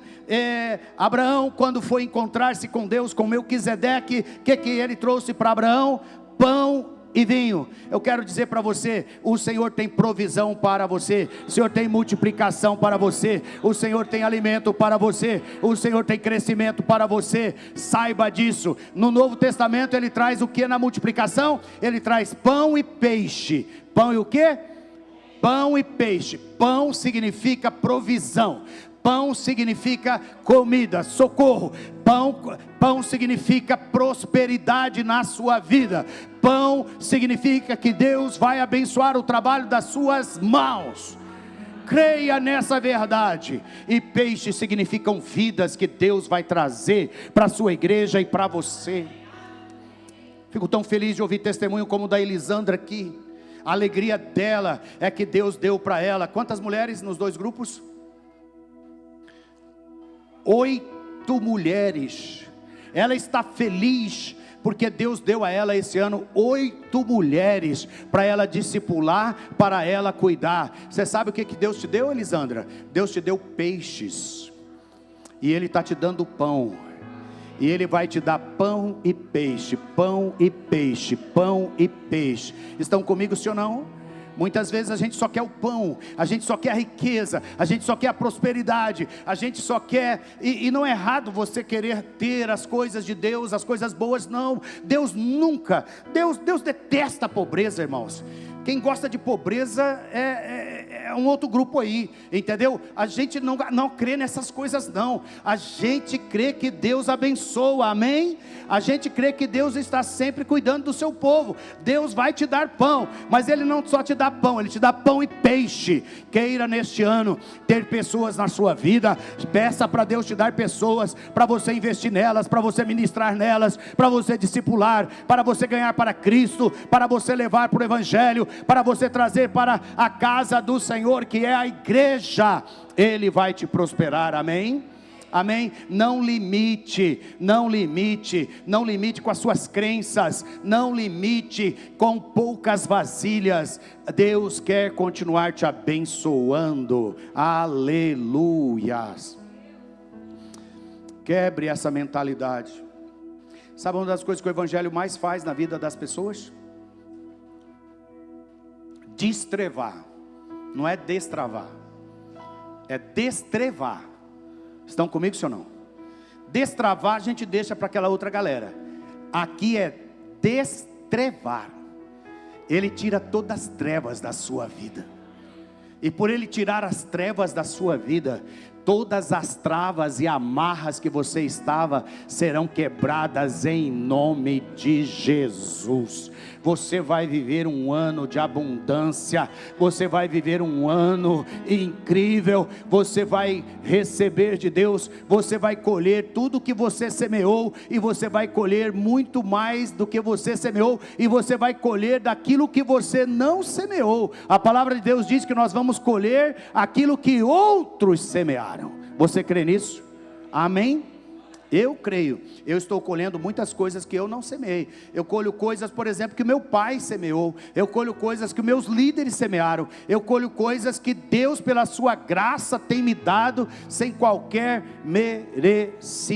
Abraão, quando foi encontrar-se com Deus, com Melquisedeque, que Ele trouxe para Abraão? Pão e vinho. Eu quero dizer para você: o Senhor tem provisão para você, o Senhor tem multiplicação para você, o Senhor tem alimento para você, o Senhor tem crescimento para você. Saiba disso. No Novo Testamento Ele traz o que na multiplicação? Ele traz pão e peixe. Pão e o que? Pão e peixe. Pão significa provisão, pão significa comida, socorro. Pão significa prosperidade na sua vida. Pão significa que Deus vai abençoar o trabalho das suas mãos. Creia nessa verdade. E peixe significam vidas que Deus vai trazer para a sua igreja e para você. Fico tão feliz de ouvir testemunho como o da Elisandra aqui. A alegria dela é que Deus deu para ela. Quantas mulheres nos 2 grupos? 8 mulheres. Ela está feliz porque Deus deu a ela esse ano 8 mulheres para ela discipular, para ela cuidar. Você sabe o que Deus te deu, Elisandra? Deus te deu peixes, e Ele está te dando pão, e Ele vai te dar pão e peixe, pão e peixe, pão e peixe. Estão comigo, sim ou não? Muitas vezes a gente só quer o pão, a gente só quer a riqueza, a gente só quer a prosperidade, a gente só quer, e não é errado você querer ter as coisas de Deus, as coisas boas, não. Deus nunca, Deus detesta a pobreza, irmãos. Quem gosta de pobreza é um outro grupo aí, entendeu? A gente não crê nessas coisas não. A gente crê que Deus abençoa, amém? A gente crê que Deus está sempre cuidando do seu povo. Deus vai te dar pão, mas Ele não só te dá pão, Ele te dá pão e peixe. Queira neste ano ter pessoas na sua vida, peça para Deus te dar pessoas, para você investir nelas, para você ministrar nelas, para você discipular, para você ganhar para Cristo, para você levar para o Evangelho, para você trazer para a casa do Senhor, que é a igreja. Ele vai te prosperar, amém? Amém? Não limite com as suas crenças, não limite com poucas vasilhas. Deus quer continuar te abençoando, aleluias. Quebre essa mentalidade. Sabe uma das coisas que o Evangelho mais faz na vida das pessoas? Destrevar, não é destravar, é destrevar. Estão comigo, sim ou não? Destravar a gente deixa para aquela outra galera. Aqui é destrevar. Ele tira todas as trevas da sua vida. E por Ele tirar as trevas da sua vida, todas as travas e amarras que você estava serão quebradas em nome de Jesus. Você vai viver um ano de abundância, você vai viver um ano incrível, você vai receber de Deus, você vai colher tudo que você semeou, e você vai colher muito mais do que você semeou, e você vai colher daquilo que você não semeou. A palavra de Deus diz que nós vamos colher aquilo que outros semearam. Você crê nisso? Amém? Eu creio. Eu estou colhendo muitas coisas que eu não semeei. Eu colho coisas, por exemplo, que meu pai semeou. Eu colho coisas que meus líderes semearam. Eu colho coisas que Deus, pela sua graça, tem me dado sem qualquer merecimento.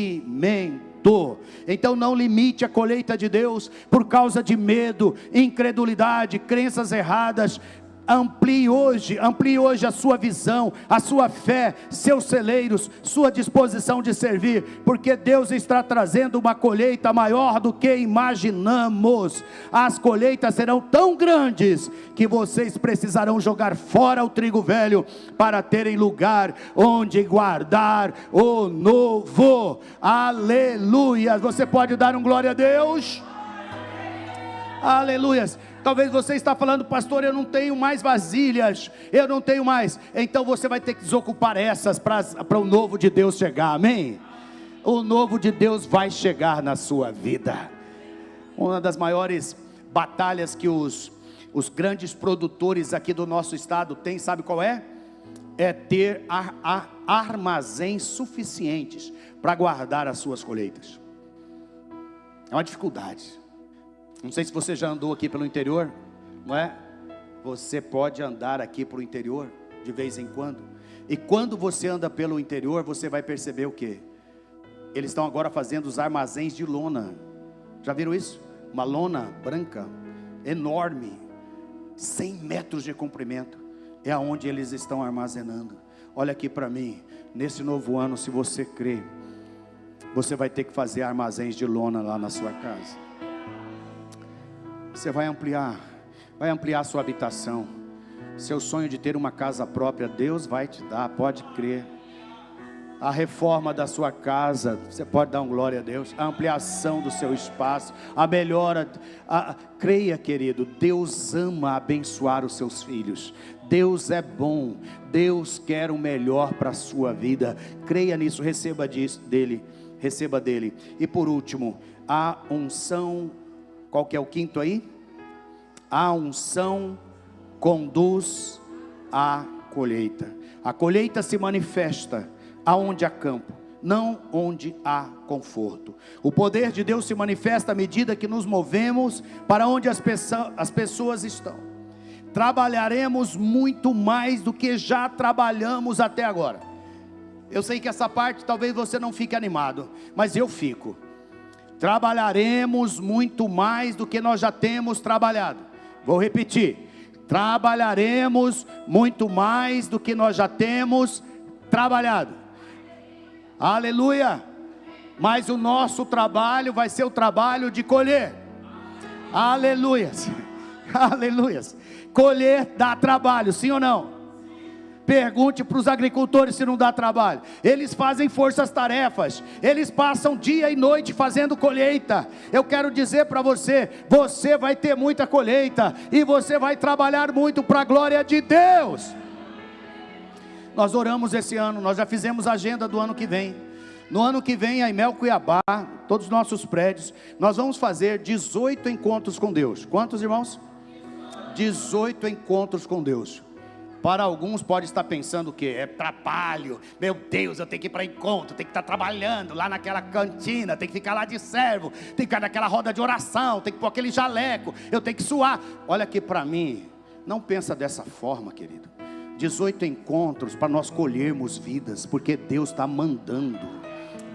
Então não limite a colheita de Deus por causa de medo, incredulidade, crenças erradas. Amplie hoje a sua visão, a sua fé, seus celeiros, sua disposição de servir, porque Deus está trazendo uma colheita maior do que imaginamos. As colheitas serão tão grandes que vocês precisarão jogar fora o trigo velho para terem lugar onde guardar o novo. Aleluia! Você pode dar um glória a Deus? Aleluias! Talvez você está falando, pastor, eu não tenho mais vasilhas, eu não tenho mais. Então você vai ter que desocupar essas para o novo de Deus chegar, amém? O novo de Deus vai chegar na sua vida. Uma das maiores batalhas que os grandes produtores aqui do nosso estado têm, sabe qual é? É ter armazéns suficientes para guardar as suas colheitas. É uma dificuldade. Não sei se você já andou aqui pelo interior, não é? Você pode andar aqui para o interior de vez em quando. E quando você anda pelo interior, você vai perceber o quê? Eles estão agora fazendo os armazéns de lona. Já viram isso? Uma lona branca, enorme, 100 metros de comprimento. É aonde eles estão armazenando. Olha aqui para mim, nesse novo ano, se você crê, você vai ter que fazer armazéns de lona lá na sua casa. Você vai ampliar a sua habitação. Seu sonho de ter uma casa própria, Deus vai te dar, pode crer. A reforma da sua casa, você pode dar um glória a Deus. A ampliação do seu espaço, a melhora. Creia, querido, Deus ama abençoar os seus filhos. Deus é bom, Deus quer o melhor para a sua vida. Creia nisso, receba dele. E por último, a unção. Qual que é o quinto aí? A unção conduz à colheita. A colheita se manifesta aonde há campo, não onde há conforto. O poder de Deus se manifesta à medida que nos movemos para onde as pessoas estão. Trabalharemos muito mais do que já trabalhamos até agora. Eu sei que essa parte talvez você não fique animado, mas eu fico. Trabalharemos muito mais do que nós já temos trabalhado. Vou repetir. Trabalharemos muito mais do que nós já temos trabalhado. Aleluia. Mas o nosso trabalho vai ser o trabalho de colher. Aleluias. Aleluias. Colher dá trabalho, sim ou não? Pergunte para os agricultores se não dá trabalho. Eles fazem forças-tarefas, eles passam dia e noite fazendo colheita. Eu quero dizer para você, você vai ter muita colheita, e você vai trabalhar muito para a glória de Deus. Nós oramos esse ano, nós já fizemos a agenda do ano que vem. No ano que vem, a Imel Cuiabá, todos os nossos prédios, nós vamos fazer 18 encontros com Deus. Quantos, irmãos? 18 encontros com Deus. Para alguns pode estar pensando o quê? É trabalho, meu Deus, eu tenho que ir para encontro, tenho que estar trabalhando lá naquela cantina, tenho que ficar lá de servo, tenho que ficar naquela roda de oração, tenho que pôr aquele jaleco, eu tenho que suar. Olha aqui para mim, não pensa dessa forma, querido. 18 encontros para nós colhermos vidas, porque Deus está mandando.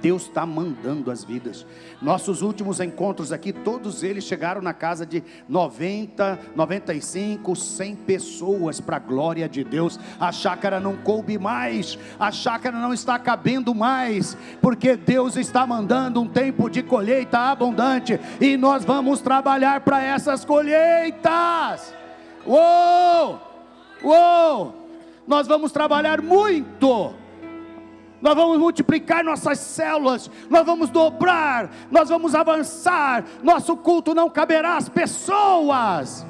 Deus está mandando as vidas. Nossos últimos encontros aqui, todos eles chegaram na casa de 90, 95, 100 pessoas, para a glória de Deus. A chácara não coube mais, a chácara não está cabendo mais, porque Deus está mandando um tempo de colheita abundante, e nós vamos trabalhar para essas colheitas. Uou! Uou! Nós vamos trabalhar muito. Nós vamos multiplicar nossas células, nós vamos dobrar, nós vamos avançar. Nosso culto não caberá às pessoas,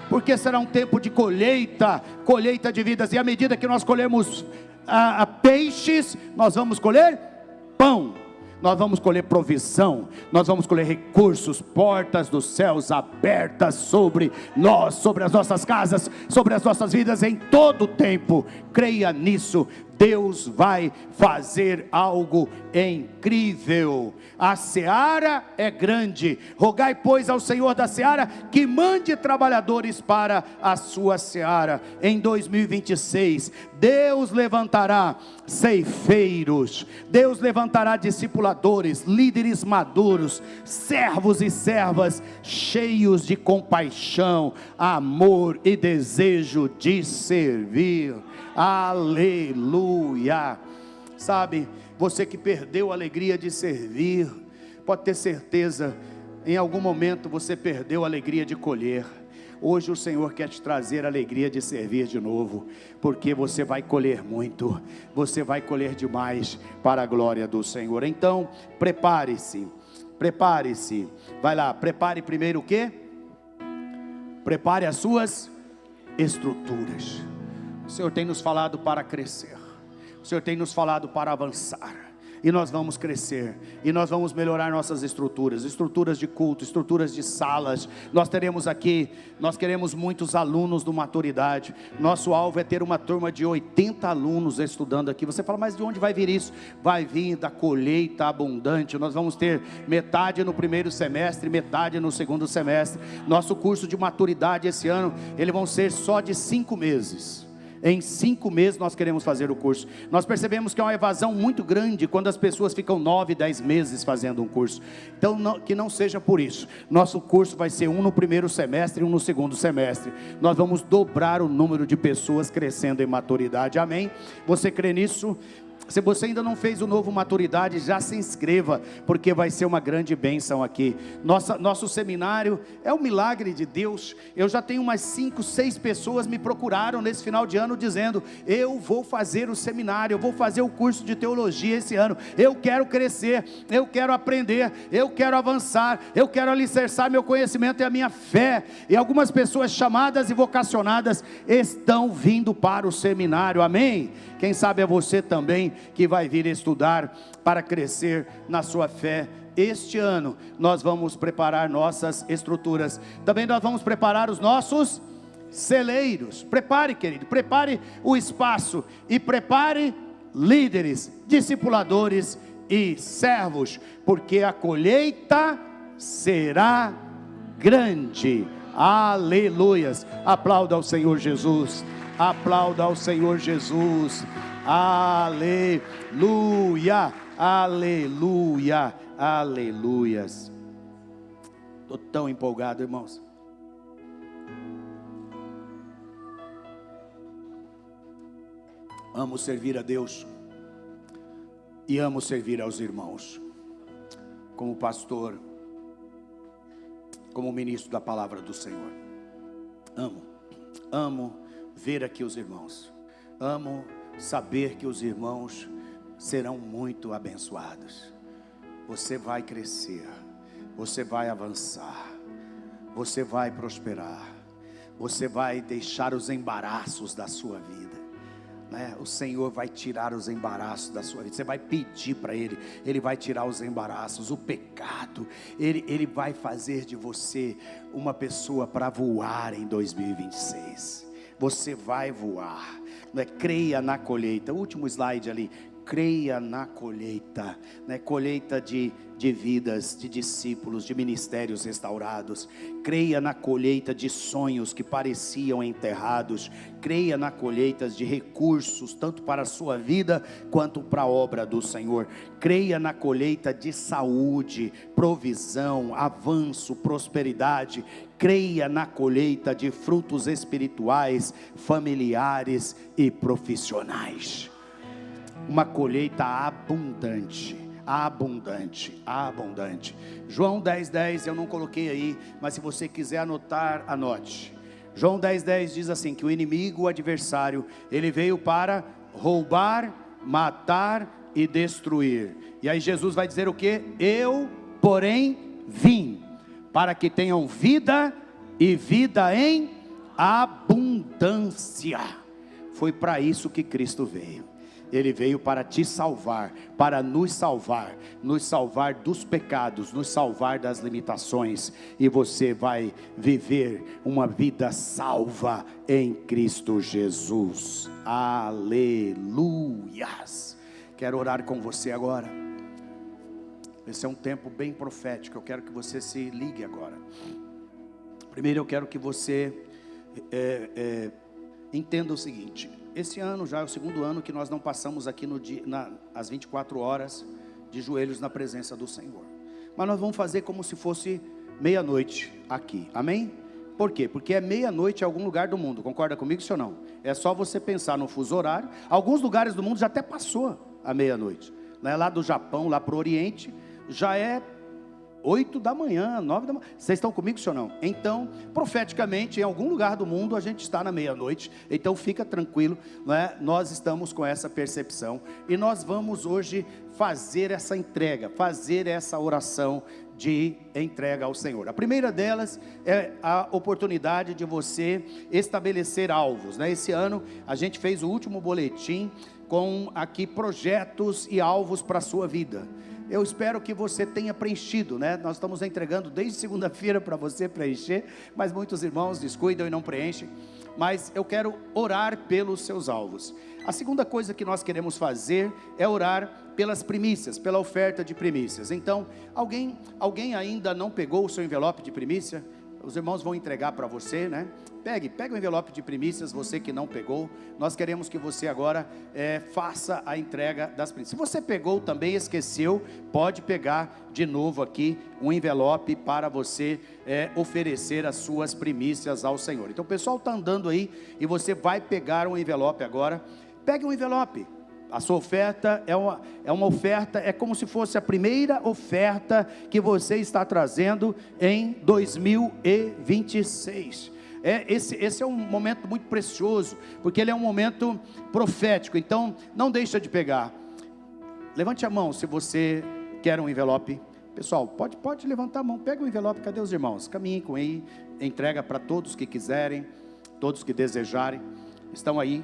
porque será um tempo de colheita, colheita de vidas. E à medida que nós colhemos peixes, nós vamos colher pão, nós vamos colher provisão, nós vamos colher recursos, portas dos céus abertas sobre nós, sobre as nossas casas, sobre as nossas vidas em todo o tempo. Creia nisso. Deus vai fazer algo incrível. A seara é grande. Rogai, pois, ao Senhor da seara que mande trabalhadores para a sua seara. Em 2026, Deus levantará ceifeiros, Deus levantará discipuladores, líderes maduros, servos e servas cheios de compaixão, amor e desejo de servir. Aleluia. Sabe, você que perdeu a alegria de servir, pode ter certeza, em algum momento você perdeu a alegria de colher. Hoje o Senhor quer te trazer a alegria de servir de novo, porque você vai colher muito, você vai colher demais para a glória do Senhor. Então, prepare-se, vai lá, prepare primeiro o quê? Prepare as suas estruturas. O Senhor tem nos falado para crescer, o Senhor tem nos falado para avançar, e nós vamos crescer, e nós vamos melhorar nossas estruturas de culto, estruturas de salas. Nós teremos aqui, nós queremos muitos alunos do Maturidade. Nosso alvo é ter uma turma de 80 alunos estudando aqui. Você fala, mas de onde vai vir isso? Vai vir da colheita abundante. Nós vamos ter metade no primeiro semestre, metade no segundo semestre. Nosso curso de maturidade esse ano, eles vão ser só de 5 meses. Em 5 meses nós queremos fazer o curso. Nós percebemos que é uma evasão muito grande quando as pessoas ficam 9, 10 meses fazendo um curso. Então que não seja por isso. Nosso curso vai ser um no primeiro semestre e um no segundo semestre. Nós vamos dobrar o número de pessoas crescendo em maturidade. Amém? Você crê nisso? Se você ainda não fez o novo Maturidade, já se inscreva, porque vai ser uma grande bênção aqui. Nosso seminário é um milagre de Deus. Eu já tenho umas 5, 6 pessoas me procuraram nesse final de ano dizendo, eu vou fazer o seminário, eu vou fazer o curso de teologia esse ano, eu quero crescer, eu quero aprender, eu quero avançar, eu quero alicerçar meu conhecimento e a minha fé. E algumas pessoas chamadas e vocacionadas estão vindo para o seminário. Amém? Quem sabe é você também que vai vir estudar para crescer na sua fé. Este ano nós vamos preparar nossas estruturas. Também nós vamos preparar os nossos celeiros. Prepare, querido, prepare o espaço e prepare líderes, discipuladores e servos, porque a colheita será grande. Aleluias. Aplauda ao Senhor Jesus. Aplauda ao Senhor Jesus. Aleluia, aleluia, aleluias. Estou tão empolgado, irmãos. Amo servir a Deus e amo servir aos irmãos, como pastor, como ministro da palavra do Senhor. Amo. amo ver aqui os irmãos. Amo saber que os irmãos serão muito abençoados. Você vai crescer, você vai avançar, você vai prosperar, você vai deixar os embaraços da sua vida, né? O Senhor vai tirar os embaraços da sua vida. Você vai pedir para Ele, Ele vai tirar os embaraços, o pecado. Ele vai fazer de você uma pessoa para voar em 2026. Você vai voar, né? Creia na colheita. O último slide ali. Creia na colheita, né? Colheita de vidas, de discípulos, de ministérios restaurados. Creia na colheita de sonhos que pareciam enterrados. Creia na colheita de recursos, tanto para a sua vida quanto para a obra do Senhor. Creia na colheita de saúde, provisão, avanço, prosperidade. Creia na colheita de frutos espirituais, familiares e profissionais. Uma colheita abundante, abundante, abundante. João 10:10, eu não coloquei aí, mas se você quiser anotar, anote. João 10:10 diz assim, que o inimigo, o adversário, ele veio para roubar, matar e destruir. E aí Jesus vai dizer o quê? Eu, porém, vim para que tenham vida e vida em abundância. Foi para isso que Cristo veio. Ele veio para te salvar, para nos salvar dos pecados, nos salvar das limitações, e você vai viver uma vida salva em Cristo Jesus. Aleluias. Quero orar com você agora. Esse é um tempo bem profético. Eu quero que você se ligue agora. Primeiro eu quero que você entenda o seguinte. Esse ano já é o segundo ano que nós não passamos aqui às 24 horas de joelhos na presença do Senhor. Mas nós vamos fazer como se fosse meia-noite aqui, amém? Por quê? Porque é meia-noite em algum lugar do mundo, concorda comigo, sim ou não? É só você pensar no fuso horário. Alguns lugares do mundo já até passou a meia-noite, né? Lá do Japão, lá para o Oriente, já é 8 da manhã, 9 da manhã. Vocês estão comigo, sim ou não? Então, profeticamente, em algum lugar do mundo a gente está na meia-noite. Então fica tranquilo, né? Nós estamos com essa percepção. E nós vamos hoje fazer essa entrega, fazer essa oração de entrega ao Senhor. A primeira delas é a oportunidade de você estabelecer alvos, né? Esse ano a gente fez o último boletim com aqui projetos e alvos para a sua vida. Eu espero que você tenha preenchido, né? Nós estamos entregando desde segunda-feira para você preencher, mas muitos irmãos descuidam e não preenchem. Mas eu quero orar pelos seus alvos. A segunda coisa que nós queremos fazer é orar pelas primícias, pela oferta de primícias. Então, alguém ainda não pegou o seu envelope de primícia? Os irmãos vão entregar para você, né? Pega o envelope de primícias, você que não pegou. Nós queremos que você agora faça a entrega das primícias. Se você pegou também, esqueceu, pode pegar de novo aqui um envelope para você oferecer as suas primícias ao Senhor. Então o pessoal está andando aí e você vai pegar um envelope agora. Pegue um envelope. A sua oferta é uma oferta, é como se fosse a primeira oferta que você está trazendo em 2026. Esse é um momento muito precioso, porque ele é um momento profético. Então não deixa de pegar. Levante a mão se você quer um envelope. Pessoal, pode levantar a mão, pega o envelope. Cadê os irmãos? Caminhem com ele, entrega para todos que quiserem, todos que desejarem, estão aí.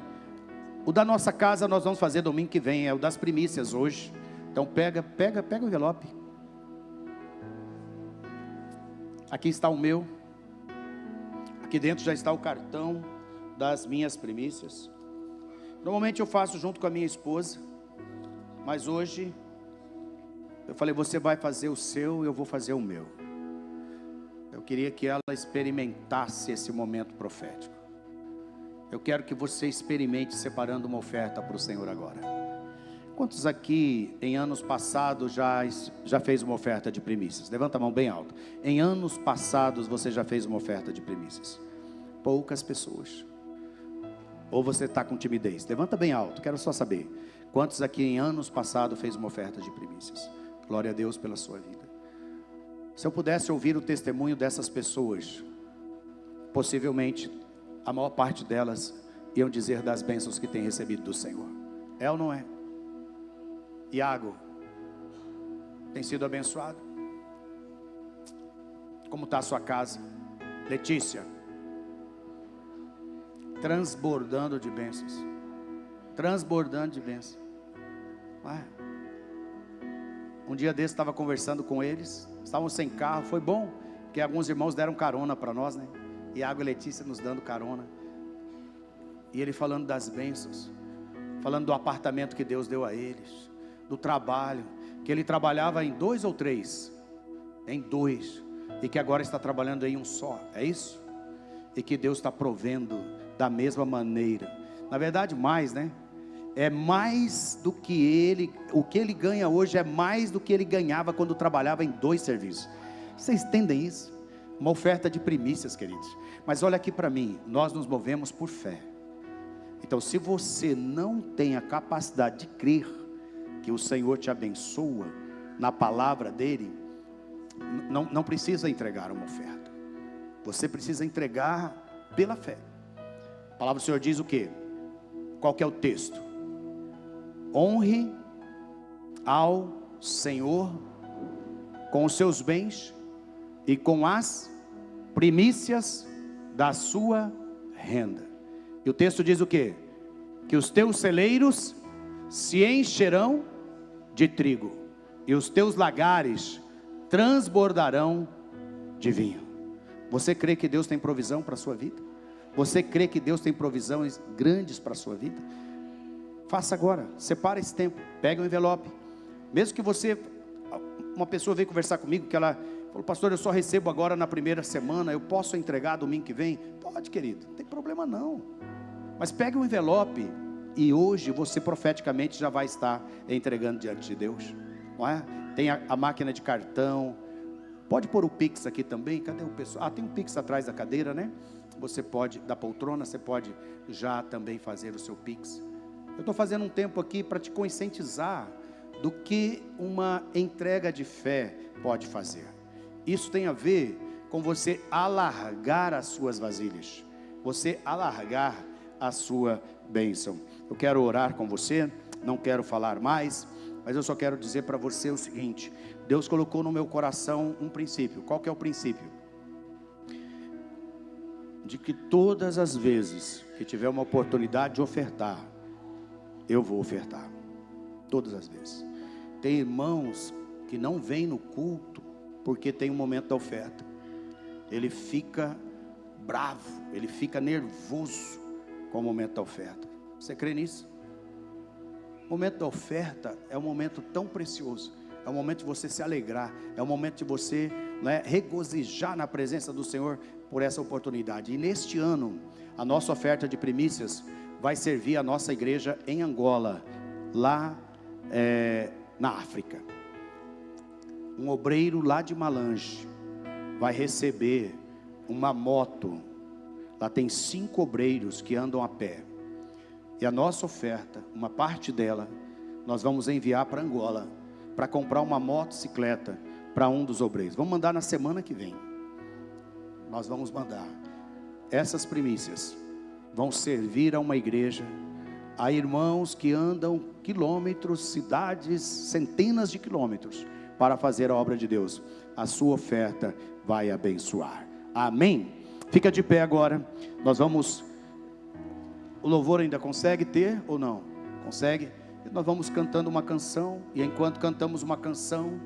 O da nossa casa nós vamos fazer domingo que vem, é o das primícias hoje. Então pega o envelope. Aqui está o meu. Aqui dentro já está o cartão das minhas primícias. Normalmente eu faço junto com a minha esposa, mas hoje eu falei, você vai fazer o seu e eu vou fazer o meu. Eu queria que ela experimentasse esse momento profético. Eu quero que você experimente separando uma oferta para o Senhor agora. Quantos aqui em anos passados já fez uma oferta de primícias? Levanta a mão bem alto. Em anos passados você já fez uma oferta de primícias? Poucas pessoas. Ou você está com timidez? Levanta bem alto, quero só saber. Quantos aqui em anos passados fez uma oferta de primícias? Glória a Deus pela sua vida. Se eu pudesse ouvir o testemunho dessas pessoas, possivelmente a maior parte delas iam dizer das bênçãos que têm recebido do Senhor. É ou não é? Iago, tem sido abençoado? Como está a sua casa? Letícia, transbordando de bênçãos. Transbordando de bênçãos. Um dia desse estava conversando com eles, estavam sem carro, foi bom, porque alguns irmãos deram carona para nós, né? Iago e Letícia nos dando carona. E ele falando das bênçãos, falando do apartamento que Deus deu a eles, do trabalho, que ele trabalhava em 2 ou 3, em 2, e que agora está trabalhando em um só, é isso? E que Deus está provendo da mesma maneira, na verdade mais, né? É mais do que ele, o que ele ganha hoje é mais do que ele ganhava quando trabalhava em 2 serviços. Vocês entendem isso? Uma oferta de primícias, queridos. Mas olha aqui para mim, nós nos movemos por fé. Então, se você não tem a capacidade de crer que o Senhor te abençoa na palavra dele, não precisa entregar uma oferta. Você precisa entregar pela fé. A palavra do Senhor diz o quê? Qual que é o texto? Honre ao Senhor com os seus bens e com as primícias da sua renda. E o texto diz o quê? Que os teus celeiros se encherão de trigo e os teus lagares transbordarão de vinho. Você crê que Deus tem provisão para a sua vida? Você crê que Deus tem provisões grandes para a sua vida? Faça agora, separa esse tempo, pega um envelope. Mesmo que você, uma pessoa veio conversar comigo, que ela falou: pastor, eu só recebo agora na primeira semana, eu posso entregar domingo que vem? Pode, querido, não tem problema não. Mas pegue um envelope e hoje você profeticamente já vai estar entregando diante de Deus, não é? Tem a máquina de cartão, pode pôr o Pix aqui também. Cadê o pessoal? Tem um Pix atrás da cadeira, né? Você pode, da poltrona, você pode já também fazer o seu Pix. Eu estou fazendo um tempo aqui para te conscientizar do que uma entrega de fé pode fazer. Isso tem a ver com você alargar as suas vasilhas, você alargar a sua bênção. Eu quero orar com você, não quero falar mais, mas eu só quero dizer para você o seguinte: Deus colocou no meu coração um princípio. Qual que é o princípio? De que todas as vezes que tiver uma oportunidade de ofertar, eu vou ofertar, todas as vezes. Tem irmãos que não vêm no culto porque tem um momento da oferta. Ele fica bravo, ele fica nervoso com o momento da oferta. Você crê nisso? O momento da oferta é um momento tão precioso. É um momento de você se alegrar, é um momento de você, né, regozijar na presença do Senhor por essa oportunidade. E neste ano, a nossa oferta de primícias vai servir a nossa igreja em Angola, lá na África. Um obreiro lá de Malange vai receber uma moto. Lá tem 5 obreiros que andam a pé. E a nossa oferta, uma parte dela, nós vamos enviar para Angola, para comprar uma motocicleta para um dos obreiros. Vamos mandar na semana que vem. Nós vamos mandar. Essas primícias vão servir a uma igreja, a irmãos que andam quilômetros, cidades, centenas de quilômetros, para fazer a obra de Deus. A sua oferta vai abençoar. Amém? Fica de pé agora. Nós vamos... O louvor ainda consegue ter ou não? Consegue? Nós vamos cantando uma canção, e enquanto cantamos uma canção,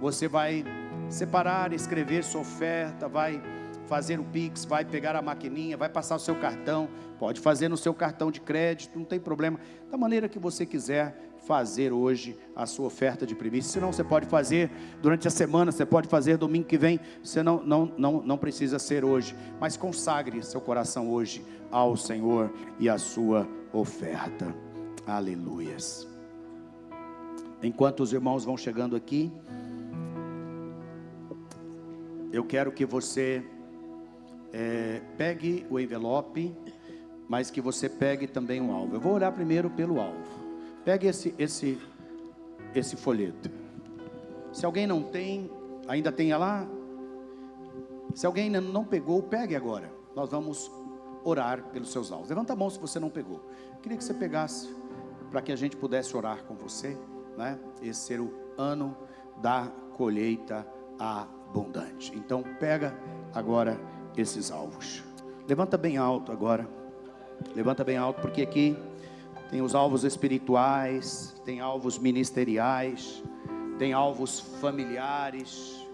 você vai separar, escrever sua oferta, vai fazer o Pix, vai pegar a maquininha, vai passar o seu cartão, pode fazer no seu cartão de crédito, não tem problema, da maneira que você quiser fazer hoje a sua oferta de primícia. Se não, você pode fazer durante a semana, você pode fazer domingo que vem, você não precisa ser hoje, mas consagre seu coração hoje ao Senhor e a sua oferta. Aleluias. Enquanto os irmãos vão chegando aqui, eu quero que você pegue o envelope, mas que você pegue também um alvo. Eu vou olhar primeiro pelo alvo. Pegue esse folheto. Se alguém não tem, ainda tenha lá. Se alguém ainda não pegou, pegue agora. Nós vamos orar pelos seus alvos. Levanta a mão se você não pegou. Queria que você pegasse, para que a gente pudesse orar com você, né? Esse ser o ano da colheita abundante. Então pega agora esses alvos. Levanta bem alto agora. Levanta bem alto, porque aqui tem os alvos espirituais, tem alvos ministeriais, tem alvos familiares,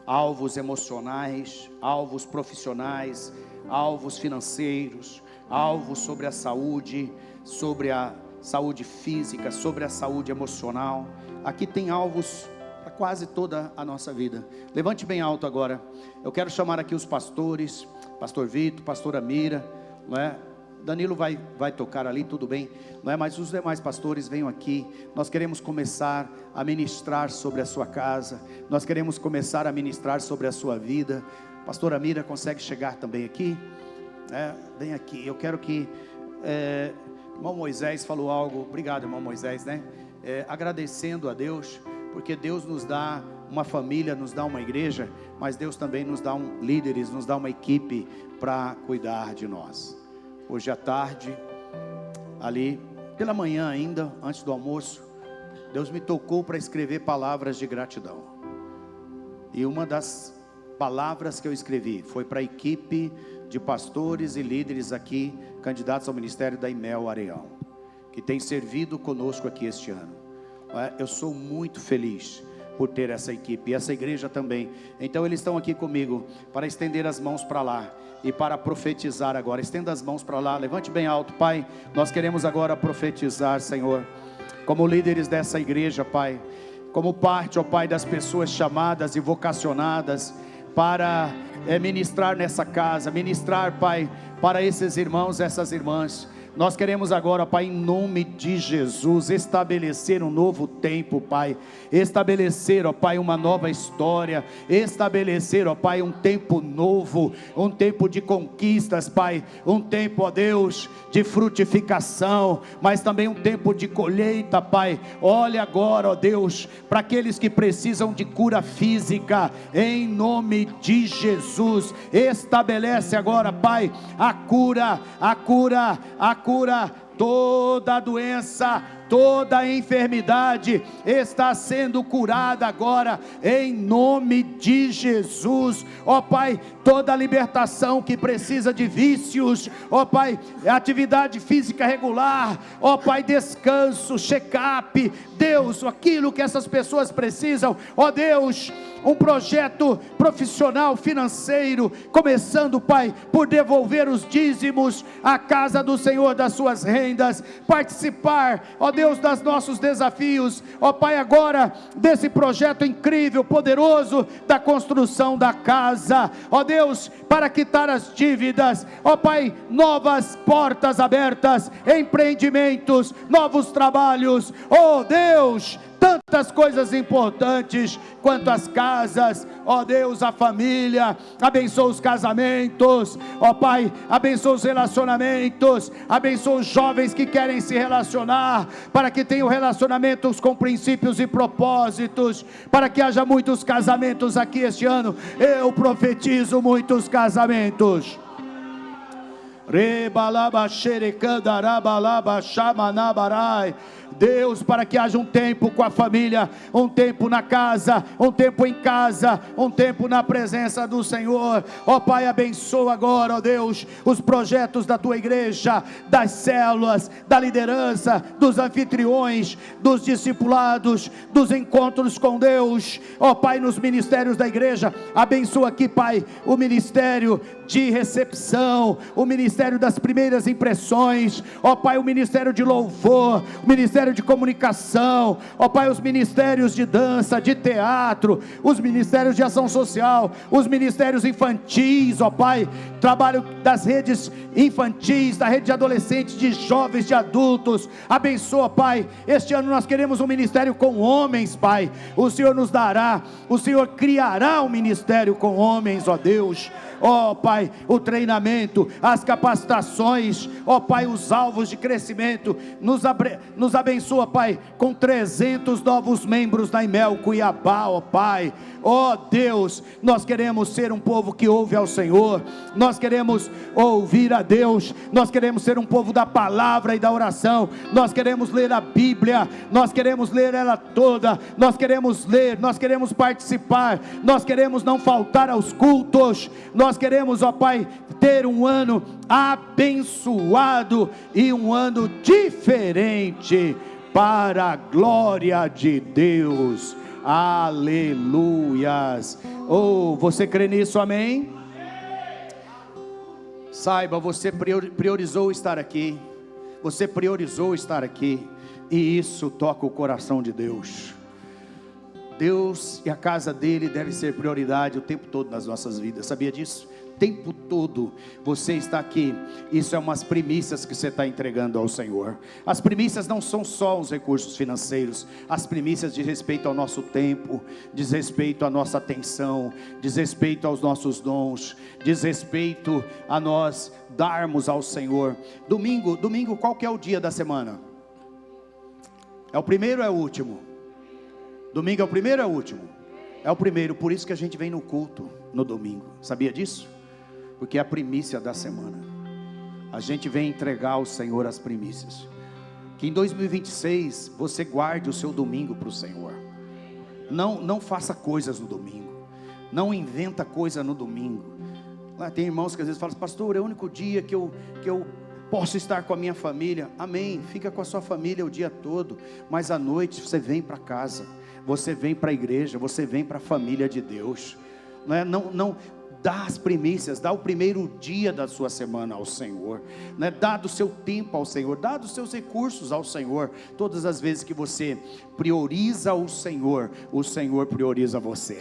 alvos emocionais, alvos profissionais, alvos financeiros, alvos sobre a saúde física, sobre a saúde emocional. Aqui tem alvos para quase toda a nossa vida. Levante bem alto agora. Eu quero chamar aqui os pastores, pastor Vitor, pastora Mira, não é? Danilo vai tocar ali, tudo bem, não é? Mas os demais pastores venham aqui. Nós queremos começar a ministrar sobre a sua casa, nós queremos começar a ministrar sobre a sua vida. Pastora Mira consegue chegar também aqui? Vem aqui. Eu quero que irmão Moisés falou algo. Obrigado, irmão Moisés, né? Agradecendo a Deus, porque Deus nos dá uma família, nos dá uma igreja, mas Deus também nos dá líderes, nos dá uma equipe para cuidar de nós. Hoje à tarde, ali pela manhã ainda, antes do almoço, Deus me tocou para escrever palavras de gratidão. E uma das palavras que eu escrevi foi para a equipe de pastores e líderes aqui, candidatos ao ministério da Imel Areão, que tem servido conosco aqui este ano. Eu sou muito feliz por ter essa equipe, e essa igreja também. Então eles estão aqui comigo para estender as mãos para lá e para profetizar agora. Estenda as mãos para lá, levante bem alto. Pai, nós queremos agora profetizar, Senhor, como líderes dessa igreja, Pai, como parte, ó Pai, das pessoas chamadas e vocacionadas para ministrar nessa casa, ministrar, Pai, para esses irmãos, essas irmãs. Nós queremos agora, Pai, em nome de Jesus, estabelecer um novo tempo, Pai, estabelecer, ó Pai, uma nova história, estabelecer, ó Pai, um tempo novo, um tempo de conquistas, Pai, um tempo, ó Deus, de frutificação, mas também um tempo de colheita, Pai. Olha agora, ó Deus, para aqueles que precisam de cura física, em nome de Jesus, estabelece agora, Pai, a cura, toda doença, toda enfermidade está sendo curada agora, em nome de Jesus, ó Pai, toda libertação que precisa de vícios, ó Pai, atividade física regular, ó Pai, descanso, check-up, Deus, aquilo que essas pessoas precisam, ó Deus, um projeto profissional, financeiro, começando, Pai, por devolver os dízimos à casa do Senhor das suas rendas, participar, ó Deus, dos nossos desafios, ó Pai, agora, desse projeto incrível, poderoso, da construção da casa, ó Deus, para quitar as dívidas, ó Pai, novas portas abertas, empreendimentos, novos trabalhos, ó Deus, tantas coisas importantes, quanto as casas, ó Deus, a família, abençoa os casamentos, ó Pai, abençoa os relacionamentos, abençoa os jovens que querem se relacionar, para que tenham relacionamentos com princípios e propósitos, para que haja muitos casamentos aqui este ano. Eu profetizo muitos casamentos. Deus, para que haja um tempo com a família, um tempo na casa, um tempo em casa, um tempo na presença do Senhor. Ó Pai, abençoa agora, ó Deus, os projetos da tua igreja, das células, da liderança, dos anfitriões, dos discipulados, dos encontros com Deus. Ó Pai, nos ministérios da igreja, abençoa aqui, Pai, o ministério de recepção, o ministério das primeiras impressões, ó Pai, o ministério de louvor, o ministério de comunicação, ó Pai, os ministérios de dança, de teatro, os ministérios de ação social, os ministérios infantis, ó Pai, trabalho das redes infantis, da rede de adolescentes, de jovens, de adultos. Abençoa, Pai, este ano nós queremos um ministério com homens, Pai, o Senhor nos dará, o Senhor criará um ministério com homens, ó Deus. Ó Pai, o treinamento, as capacitações, capacitações, ó Pai, os alvos de crescimento. Nos abençoa, Pai, com 300 novos membros da Imel Cuiabá, ó Pai. Ó Deus, nós queremos ser um povo que ouve ao Senhor, nós queremos ouvir a Deus, nós queremos ser um povo da palavra e da oração, nós queremos ler a Bíblia, nós queremos ler ela toda, nós queremos ler, nós queremos participar, nós queremos não faltar aos cultos, nós queremos, ó Pai, ter um ano abençoado e um ano diferente, para a glória de Deus. Aleluias. Oh, você crê nisso? Amém? Saiba, você priorizou estar aqui, você priorizou estar aqui, e isso toca o coração de Deus. Deus e a casa dele deve ser prioridade o tempo todo nas nossas vidas, sabia disso? O tempo todo você está aqui. Isso é umas primícias que você está entregando ao Senhor. As primícias não são só os recursos financeiros, as primícias diz respeito ao nosso tempo, diz respeito à nossa atenção, diz respeito aos nossos dons, diz respeito a nós darmos ao Senhor. Domingo, qual que é o dia da semana? É o primeiro ou é o último? Domingo é o primeiro ou é o último? É o primeiro, por isso que a gente vem no culto no domingo, sabia disso? Porque é a primícia da semana, a gente vem entregar ao Senhor as primícias. Que em 2026 você guarde o seu domingo para o Senhor. Não faça coisas no domingo, não inventa coisa no domingo. Tem irmãos que às vezes falam: pastor, é o único dia que eu posso estar com a minha família. Amém, fica com a sua família o dia todo, mas à noite você vem para casa, você vem para a igreja, você vem para a família de Deus. Não dá as primícias, dá o primeiro dia da sua semana ao Senhor, dá do seu tempo ao Senhor, dá dos seus recursos ao Senhor. Todas as vezes que você prioriza o Senhor prioriza você.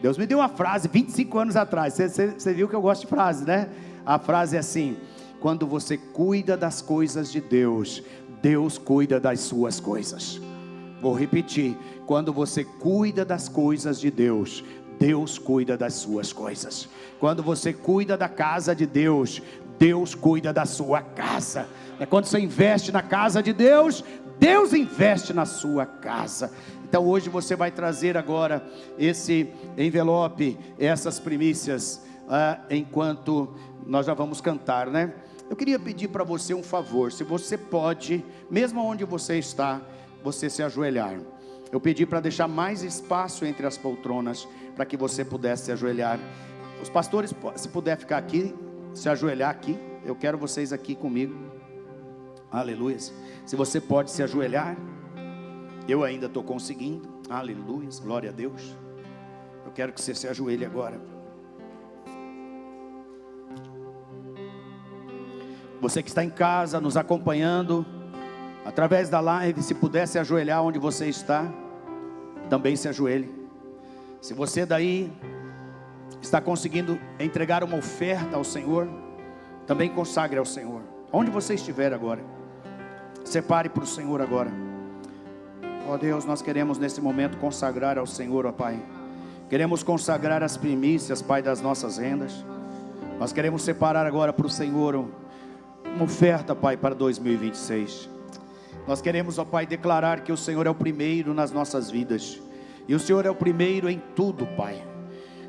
Deus me deu uma frase 25 anos atrás, você viu que eu gosto de frase, né? A frase é assim: quando você cuida das coisas de Deus, Deus cuida das suas coisas. Vou repetir: quando você cuida das coisas de Deus, Deus cuida das suas coisas. Quando você cuida da casa de Deus, Deus cuida da sua casa. Quando você investe na casa de Deus, Deus investe na sua casa. Então hoje você vai trazer agora esse envelope, essas primícias, enquanto nós já vamos cantar, né? Eu queria pedir para você um favor, se você pode, mesmo onde você está, você se ajoelhar. Eu pedi para deixar mais espaço entre as poltronas, para que você pudesse se ajoelhar. Os pastores, se puder ficar aqui, se ajoelhar aqui, eu quero vocês aqui comigo. Aleluia. Se você pode se ajoelhar, eu ainda estou conseguindo. Aleluia, glória a Deus. Eu quero que você se ajoelhe agora. Você que está em casa, nos acompanhando através da live, se puder se ajoelhar onde você está, também se ajoelhe. Se você daí está conseguindo entregar uma oferta ao Senhor, também consagre ao Senhor. Onde você estiver agora, separe para o Senhor agora. Ó Deus, nós queremos nesse momento consagrar ao Senhor, ó Pai. Queremos consagrar as primícias, Pai, das nossas rendas. Nós queremos separar agora para o Senhor uma oferta, Pai, para 2026. Nós queremos, ó Pai, declarar que o Senhor é o primeiro nas nossas vidas. E o Senhor é o primeiro em tudo, Pai.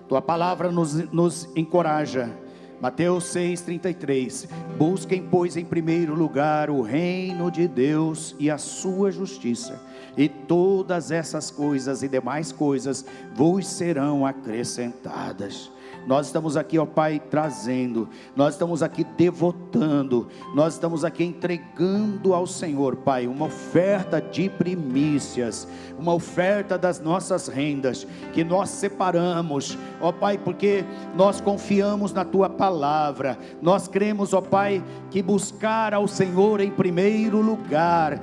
Tua palavra nos encoraja. Mateus 6,33. Busquem, pois, em primeiro lugar o reino de Deus e a sua justiça, e todas essas coisas e demais coisas vos serão acrescentadas. Nós estamos aqui, ó Pai, trazendo, nós estamos aqui devotando, nós estamos aqui entregando ao Senhor, Pai, uma oferta de primícias, uma oferta das nossas rendas, que nós separamos, ó Pai, porque nós confiamos na Tua palavra. Nós cremos, ó Pai, que buscar ao Senhor em primeiro lugar,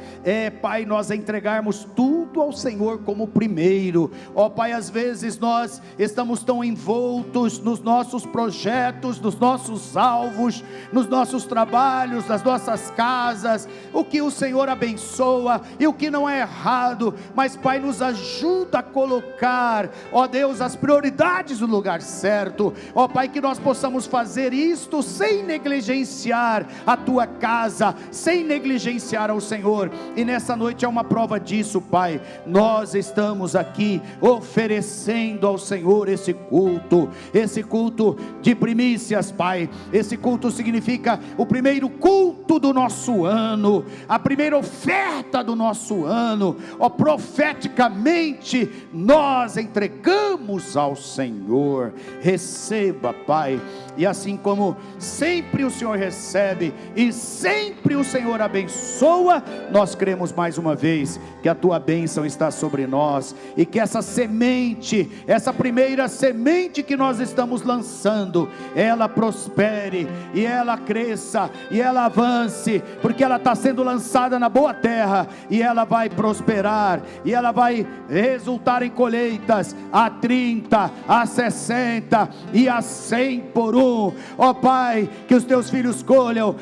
Pai, nós entregarmos tudo ao Senhor como primeiro. Ó Pai, às vezes nós estamos tão envoltos no nos nossos projetos, nos nossos alvos, nos nossos trabalhos, nas nossas casas, o que o Senhor abençoa e o que não é errado, mas Pai, nos ajuda a colocar, ó Deus, as prioridades no lugar certo, ó Pai, que nós possamos fazer isto sem negligenciar a Tua casa, sem negligenciar ao Senhor. E nessa noite é uma prova disso, Pai. Nós estamos aqui oferecendo ao Senhor esse culto de primícias, Pai. Esse culto significa o primeiro culto do nosso ano, a primeira oferta do nosso ano, ó, profeticamente nós entregamos ao Senhor. Receba, Pai, e assim como sempre o Senhor recebe e sempre o Senhor abençoa, nós cremos mais uma vez que a Tua bênção está sobre nós, e que essa semente, essa primeira semente que nós estamos lançando, ela prospere, e ela cresça, e ela avance, porque ela está sendo lançada na boa terra, e ela vai prosperar, e ela vai resultar em colheitas a 30, a 60 e a 100 por um. Ó Pai, que os Teus filhos colham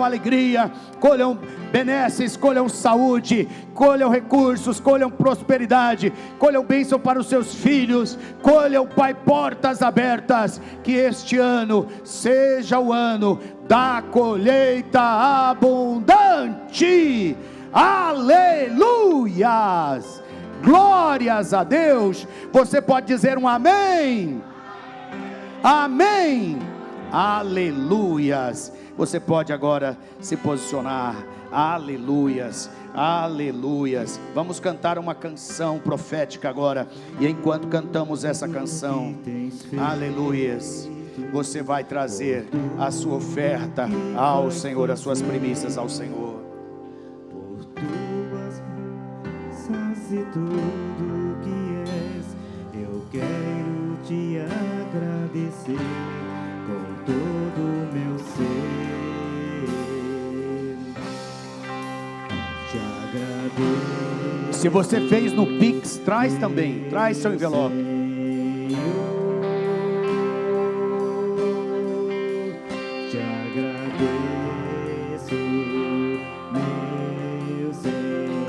alegria, colham benesses, colham saúde, colham recursos, colham prosperidade, colham bênção para os seus filhos, colham, Pai, portas abertas. Que este ano seja o ano da colheita abundante. Aleluias, glórias a Deus. Você pode dizer um amém? Amém, aleluias. Você pode agora se posicionar. Aleluias, aleluias. Vamos cantar uma canção profética agora, e enquanto cantamos essa canção, aleluias, você vai trazer a sua oferta ao Senhor, as suas primícias ao Senhor. Por tuas bênçãos e tudo que és, eu quero te agradecer com todo o meu ser. Te agradeço. Se você fez no Pix, traz também, traz seu envelope. Te agradeço, meu Senhor.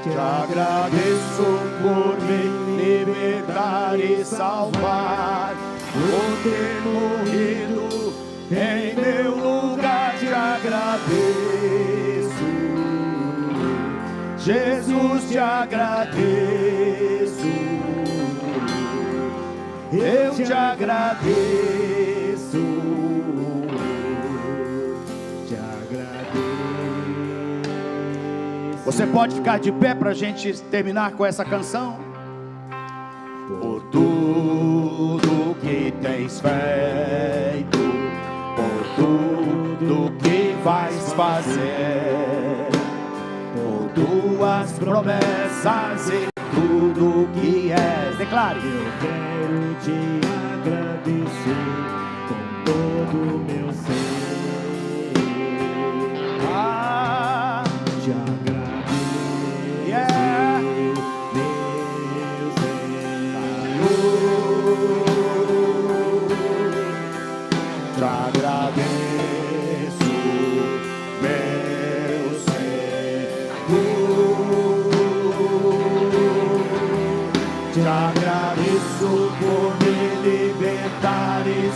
Te agradeço por me libertar e salvar, por ter morrido em meu lugar. Te agradeço, Jesus, te agradeço, eu te agradeço, Te agradeço. Você pode ficar de pé para a gente terminar com essa canção? Por tudo que tens feito, por tudo que vais fazer, por tuas promessas e tudo que és. Declare. Eu quero te agradecer com todo o meu ser.